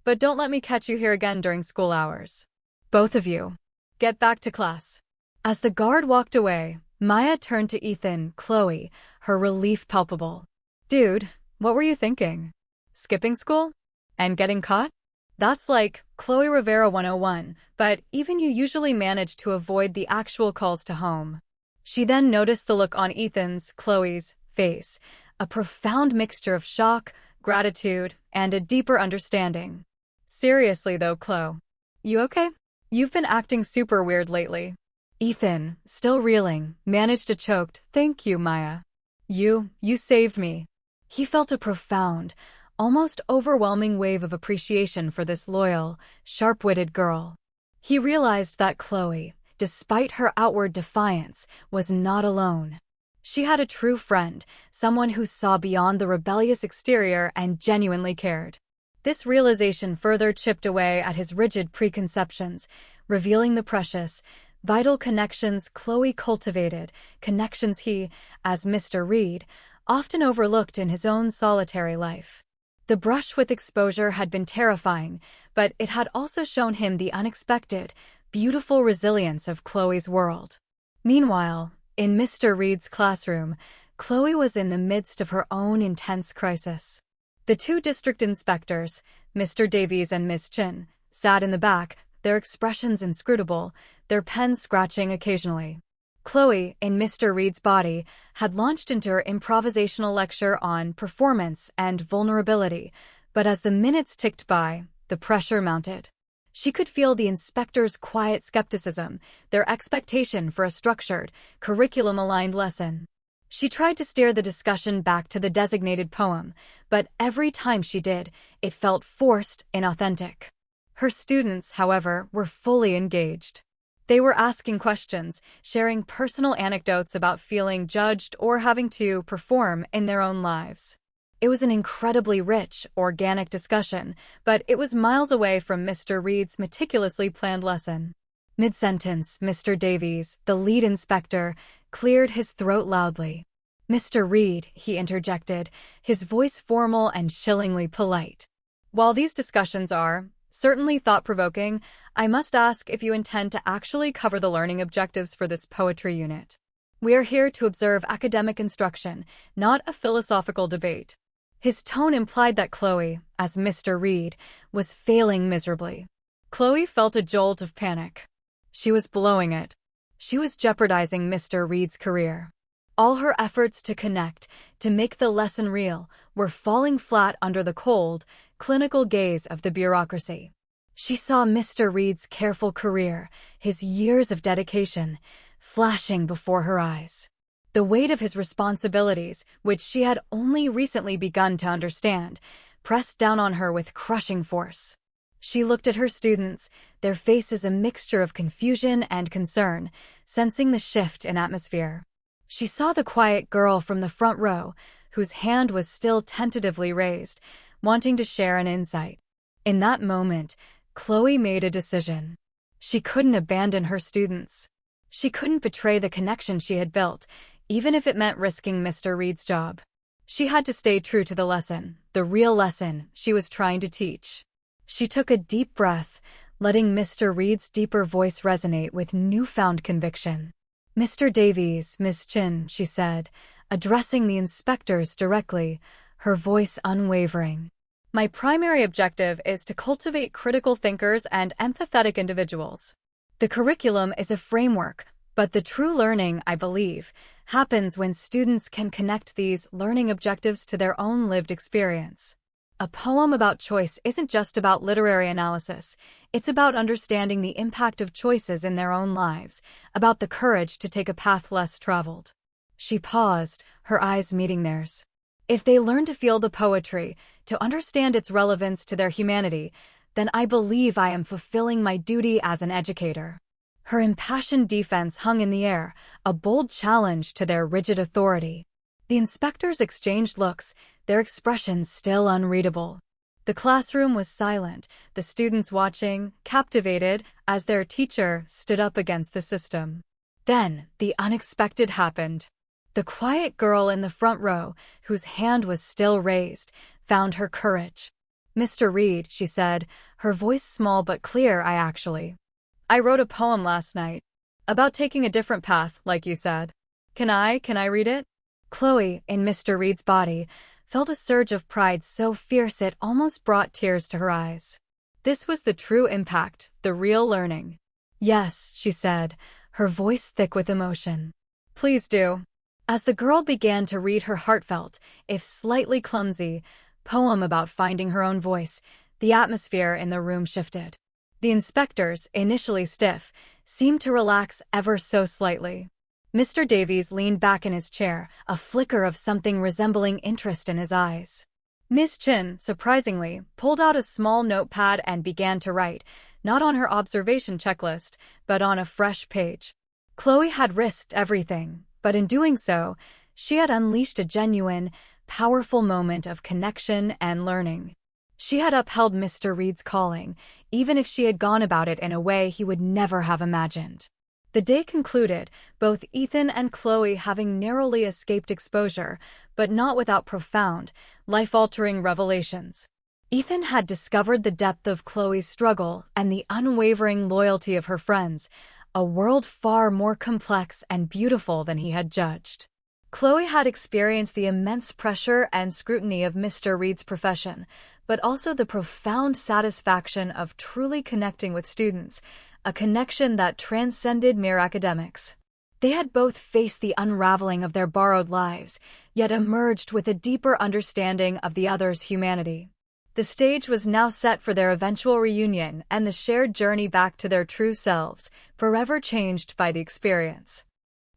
But don't let me catch you here again during school hours. Both of you. Get back to class." As the guard walked away, Maya turned to Ethan, Chloe, her relief palpable. "Dude, what were you thinking? Skipping school? And getting caught? That's like Chloe Rivera 101, but even you usually manage to avoid the actual calls to home." She then noticed the look on Ethan's, Chloe's, face, a profound mixture of shock, gratitude, and a deeper understanding. "Seriously though, Chloe. You okay?" You've been acting super weird lately. Ethan, still reeling, managed a choked, "Thank you, Maya. You saved me." He felt a profound, almost overwhelming wave of appreciation for this loyal, sharp-witted girl. He realized that Chloe, despite her outward defiance, was not alone. She had a true friend, someone who saw beyond the rebellious exterior and genuinely cared. This realization further chipped away at his rigid preconceptions, revealing the precious, vital connections Chloe cultivated, connections he, as Mr. Reed, often overlooked in his own solitary life. The brush with exposure had been terrifying, but it had also shown him the unexpected, beautiful resilience of Chloe's world. Meanwhile, in Mr. Reed's classroom, Chloe was in the midst of her own intense crisis. The two district inspectors, Mr. Davies and Miss Chin, sat in the back, their expressions inscrutable, their pens scratching occasionally. Chloe, in Mr. Reed's body, had launched into her improvisational lecture on performance and vulnerability, but as the minutes ticked by, the pressure mounted. She could feel the inspectors' quiet skepticism, their expectation for a structured, curriculum-aligned lesson. She tried to steer the discussion back to the designated poem, but every time she did, it felt forced, inauthentic. Her students, however, were fully engaged. They were asking questions, sharing personal anecdotes about feeling judged or having to perform in their own lives. It was an incredibly rich, organic discussion, but it was miles away from Mr. Reed's meticulously planned lesson. Mid-sentence, Mr. Davies, the lead inspector, cleared his throat loudly. "Mr. Reed," he interjected, his voice formal and chillingly polite. "While these discussions are certainly thought-provoking, I must ask if you intend to actually cover the learning objectives for this poetry unit. We are here to observe academic instruction, not a philosophical debate." His tone implied that Chloe, as Mr. Reed, was failing miserably. Chloe felt a jolt of panic. She was blowing it. She was jeopardizing Mr. Reed's career. All her efforts to connect, to make the lesson real, were falling flat under the cold, clinical gaze of the bureaucracy. She saw Mr. Reed's careful career, his years of dedication, flashing before her eyes. The weight of his responsibilities, which she had only recently begun to understand, pressed down on her with crushing force. She looked at her students, their faces a mixture of confusion and concern, sensing the shift in atmosphere. She saw the quiet girl from the front row, whose hand was still tentatively raised, wanting to share an insight. In that moment, Chloe made a decision. She couldn't abandon her students. She couldn't betray the connection she had built, even if it meant risking Mr. Reed's job. She had to stay true to the lesson, the real lesson she was trying to teach. She took a deep breath, letting Mr. Reed's deeper voice resonate with newfound conviction. "Mr. Davies, Miss Chin," she said, addressing the inspectors directly, her voice unwavering. "My primary objective is to cultivate critical thinkers and empathetic individuals. The curriculum is a framework, but the true learning, I believe, happens when students can connect these learning objectives to their own lived experience. A poem about choice isn't just about literary analysis, it's about understanding the impact of choices in their own lives, about the courage to take a path less traveled." She paused, her eyes meeting theirs. "If they learn to feel the poetry, to understand its relevance to their humanity, then I believe I am fulfilling my duty as an educator." Her impassioned defense hung in the air, a bold challenge to their rigid authority. The inspectors exchanged looks, their expressions still unreadable. The classroom was silent, the students watching, captivated, as their teacher stood up against the system. Then, the unexpected happened. The quiet girl in the front row, whose hand was still raised, found her courage. "Mr. Reed," she said, her voice small but clear, I wrote a poem last night. About taking a different path, like you said. Can I read it?" Chloe, in Mr. Reed's body, felt a surge of pride so fierce it almost brought tears to her eyes. This was the true impact, the real learning. "Yes," she said, her voice thick with emotion. "Please do." As the girl began to read her heartfelt, if slightly clumsy, poem about finding her own voice, the atmosphere in the room shifted. The inspectors, initially stiff, seemed to relax ever so slightly. Mr. Davies leaned back in his chair, a flicker of something resembling interest in his eyes. Miss Chin, surprisingly, pulled out a small notepad and began to write, not on her observation checklist, but on a fresh page. Chloe had risked everything, but in doing so, she had unleashed a genuine, powerful moment of connection and learning. She had upheld Mr. Reed's calling, even if she had gone about it in a way he would never have imagined. The day concluded, both Ethan and Chloe having narrowly escaped exposure, but not without profound, life-altering revelations. Ethan had discovered the depth of Chloe's struggle and the unwavering loyalty of her friends, a world far more complex and beautiful than he had judged. Chloe had experienced the immense pressure and scrutiny of Mr. Reed's profession, but also the profound satisfaction of truly connecting with students, a connection that transcended mere academics. They had both faced the unraveling of their borrowed lives, yet emerged with a deeper understanding of the other's humanity. The stage was now set for their eventual reunion and the shared journey back to their true selves, forever changed by the experience.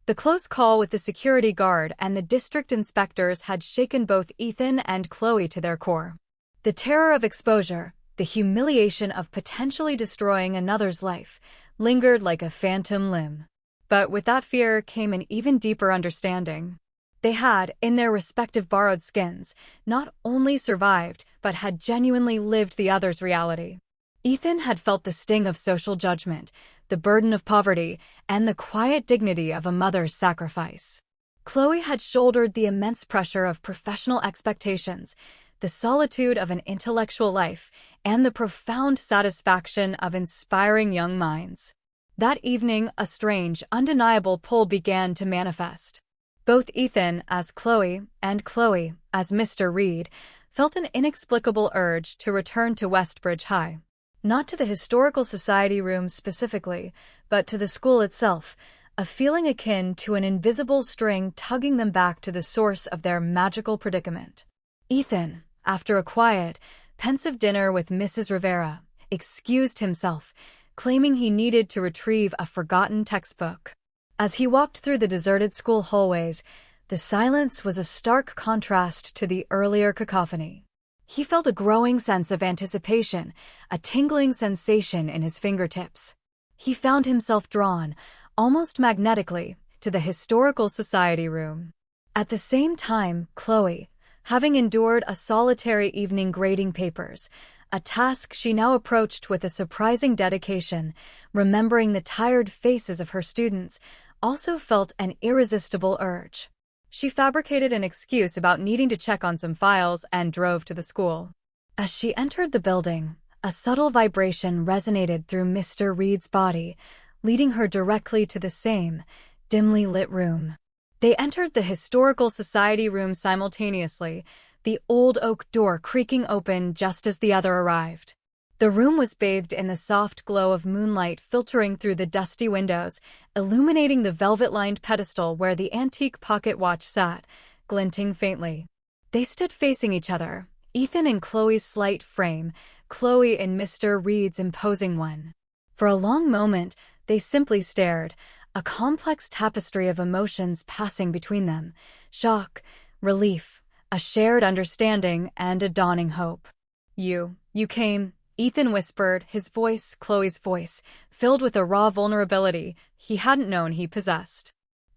The close call with the security guard and the district inspectors had shaken both Ethan and Chloe to their core. The terror of exposure, the humiliation of potentially destroying another's life, lingered like a phantom limb. But with that fear came an even deeper understanding. They had, in their respective borrowed skins, not only survived, but had genuinely lived the other's reality. Ethan had felt the sting of social judgment, the burden of poverty, and the quiet dignity of a mother's sacrifice. Chloe had shouldered the immense pressure of professional expectations, the solitude of an intellectual life, and the profound satisfaction of inspiring young minds. That evening, a strange, undeniable pull began to manifest. Both Ethan, as Chloe, and Chloe, as Mr. Reed, felt an inexplicable urge to return to Westbridge High. Not to the Historical Society room specifically, but to the school itself, a feeling akin to an invisible string tugging them back to the source of their magical predicament. Ethan, after a quiet, pensive dinner with Mrs. Rivera, excused himself, claiming he needed to retrieve a forgotten textbook. As he walked through the deserted school hallways, the silence was a stark contrast to the earlier cacophony. He felt a growing sense of anticipation, a tingling sensation in his fingertips. He found himself drawn, almost magnetically, to the Historical Society room. At the same time, Chloe, having endured a solitary evening grading papers, a task she now approached with a surprising dedication, remembering the tired faces of her students, also felt an irresistible urge. She fabricated an excuse about needing to check on some files and drove to the school. As she entered the building, a subtle vibration resonated through Mr. Reed's body, leading her directly to the same, dimly lit room. They entered the Historical Society room simultaneously, the old oak door creaking open just as the other arrived. The room was bathed in the soft glow of moonlight filtering through the dusty windows, illuminating the velvet-lined pedestal where the antique pocket watch sat, glinting faintly. They stood facing each other, Ethan in Chloe's slight frame, Chloe in Mr. Reed's imposing one. For a long moment, they simply stared, a complex tapestry of emotions passing between them, shock, relief, a shared understanding, and a dawning hope. You came," Ethan whispered, his voice, Chloe's voice, filled with a raw vulnerability he hadn't known he possessed.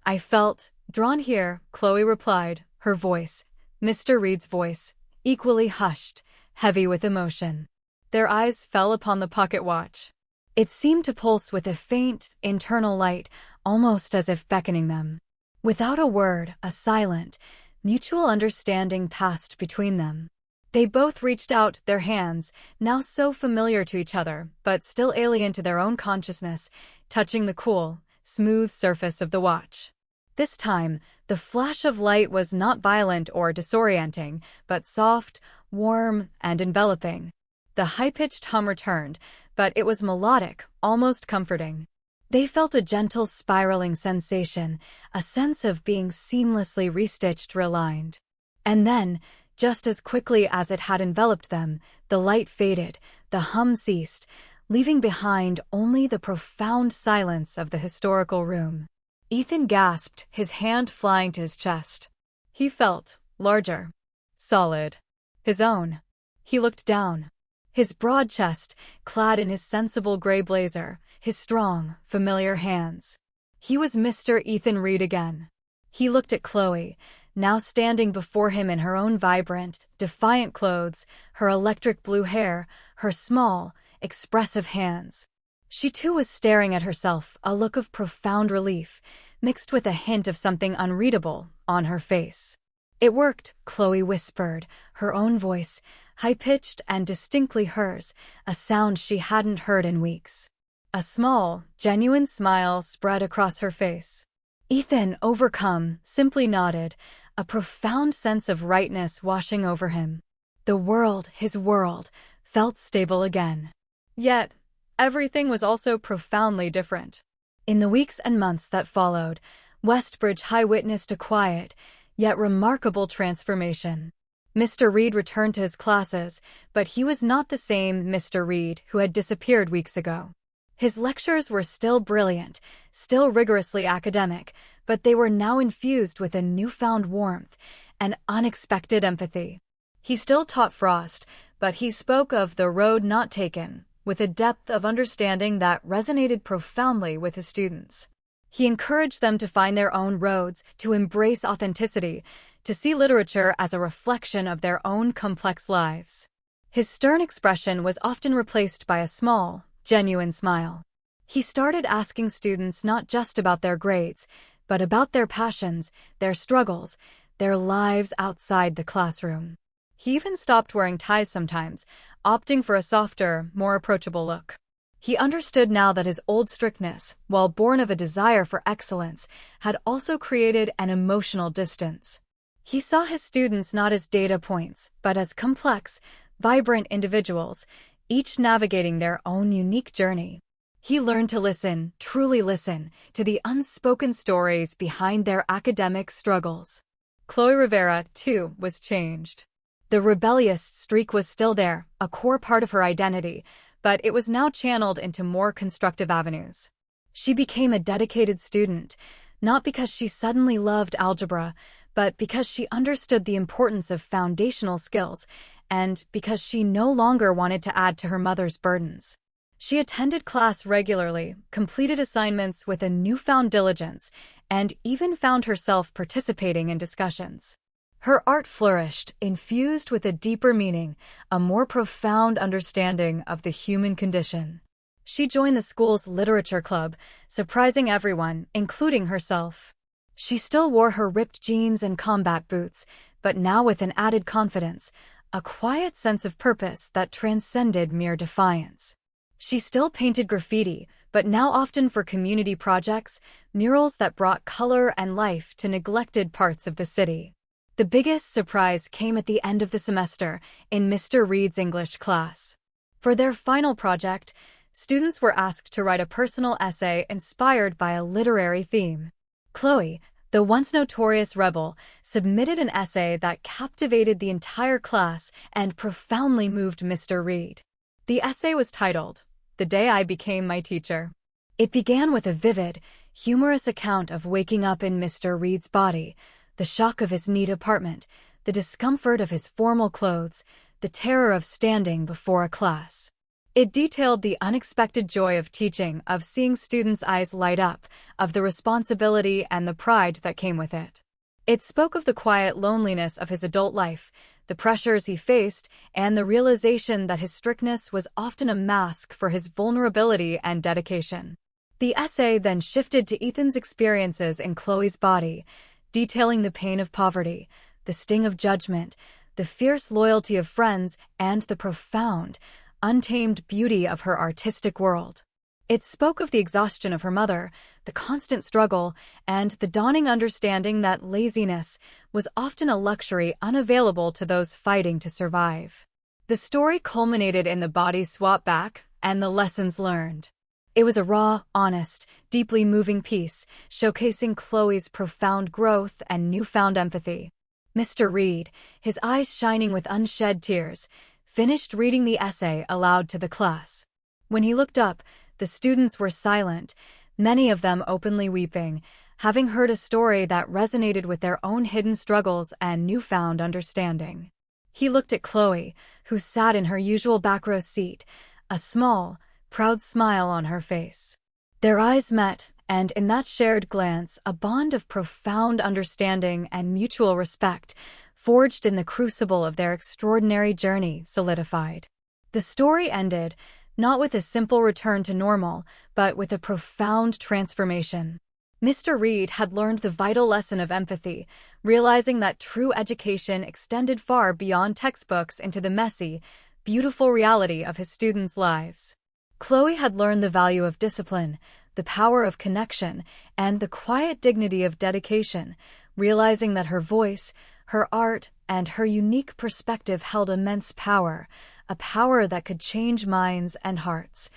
"I felt drawn here," Chloe replied, her voice, Mr. Reed's voice, equally hushed, heavy with emotion. Their eyes fell upon the pocket watch. It seemed to pulse with a faint, internal light, almost as if beckoning them. Without a word, a silent, mutual understanding passed between them. They both reached out, their hands, now so familiar to each other, but still alien to their own consciousness, touching the cool, smooth surface of the watch. This time, the flash of light was not violent or disorienting, but soft, warm, and enveloping. The high-pitched hum returned, but it was melodic, almost comforting. They felt a gentle spiraling sensation, a sense of being seamlessly restitched, realigned. And then, just as quickly as it had enveloped them, the light faded, the hum ceased, leaving behind only the profound silence of the historical room. Ethan gasped, his hand flying to his chest. He felt larger, solid, his own. He looked down. His broad chest, clad in his sensible gray blazer, his strong, familiar hands. He was Mr. Ethan Reed again. He looked at Chloe, now standing before him in her own vibrant, defiant clothes, her electric blue hair, her small, expressive hands. She too was staring at herself, a look of profound relief, mixed with a hint of something unreadable, on her face. "It worked," Chloe whispered, her own voice, high-pitched and distinctly hers, a sound she hadn't heard in weeks. A small, genuine smile spread across her face. Ethan, overcome, simply nodded, a profound sense of rightness washing over him. The world, his world, felt stable again. Yet, everything was also profoundly different. In the weeks and months that followed, Westbridge High witnessed a quiet, yet remarkable transformation. Mr. Reed returned to his classes, but he was not the same Mr. Reed who had disappeared weeks ago. His lectures were still brilliant, still rigorously academic, but they were now infused with a newfound warmth and unexpected empathy. He still taught Frost, but he spoke of the road not taken, with a depth of understanding that resonated profoundly with his students. He encouraged them to find their own roads, to embrace authenticity, to see literature as a reflection of their own complex lives. His stern expression was often replaced by a small, genuine smile. He started asking students not just about their grades, but about their passions, their struggles, their lives outside the classroom. He even stopped wearing ties sometimes, opting for a softer, more approachable look. He understood now that his old strictness, while born of a desire for excellence, had also created an emotional distance. He saw his students not as data points, but as complex, vibrant individuals, each navigating their own unique journey. He learned to listen, truly listen, to the unspoken stories behind their academic struggles. Chloe Rivera, too, was changed. The rebellious streak was still there, a core part of her identity, but it was now channeled into more constructive avenues. She became a dedicated student, not because she suddenly loved algebra, but because she understood the importance of foundational skills, and because she no longer wanted to add to her mother's burdens. She attended class regularly, completed assignments with a newfound diligence, and even found herself participating in discussions. Her art flourished, infused with a deeper meaning, a more profound understanding of the human condition. She joined the school's literature club, surprising everyone, including herself. She still wore her ripped jeans and combat boots, but now with an added confidence, a quiet sense of purpose that transcended mere defiance. She still painted graffiti, but now often for community projects, murals that brought color and life to neglected parts of the city. The biggest surprise came at the end of the semester, in Mr. Reed's English class. For their final project, students were asked to write a personal essay inspired by a literary theme. Chloe, the once notorious rebel, submitted an essay that captivated the entire class and profoundly moved Mr. Reed. The essay was titled, "The Day I Became My Teacher." It began with a vivid, humorous account of waking up in Mr. Reed's body, the shock of his neat apartment, the discomfort of his formal clothes, the terror of standing before a class. It detailed the unexpected joy of teaching, of seeing students' eyes light up, of the responsibility and the pride that came with it. It spoke of the quiet loneliness of his adult life, the pressures he faced, and the realization that his strictness was often a mask for his vulnerability and dedication. The essay then shifted to Ethan's experiences in Chloe's body, detailing the pain of poverty, the sting of judgment, the fierce loyalty of friends, and the profound, untamed beauty of her artistic world. It spoke of the exhaustion of her mother, the constant struggle, and the dawning understanding that laziness was often a luxury unavailable to those fighting to survive. The story culminated in the body swap back and the lessons learned. It was a raw, honest, deeply moving piece, showcasing Chloe's profound growth and newfound empathy. Mr. Reed, his eyes shining with unshed tears, finished reading the essay aloud to the class. When he looked up, the students were silent, many of them openly weeping, having heard a story that resonated with their own hidden struggles and newfound understanding. He looked at Chloe, who sat in her usual back row seat, a small, proud smile on her face. Their eyes met, and in that shared glance, a bond of profound understanding and mutual respect, forged in the crucible of their extraordinary journey, solidified. The story ended, not with a simple return to normal, but with a profound transformation. Mr. Reed had learned the vital lesson of empathy, realizing that true education extended far beyond textbooks into the messy, beautiful reality of his students' lives. Chloe had learned the value of discipline, the power of connection, and the quiet dignity of dedication, realizing that her voice, her art, and her unique perspective held immense power, a power that could change minds and hearts,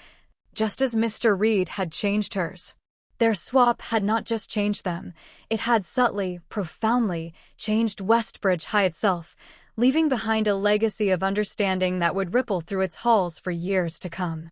just as Mr. Reed had changed hers. Their swap had not just changed them, it had subtly, profoundly changed Westbridge High itself, leaving behind a legacy of understanding that would ripple through its halls for years to come.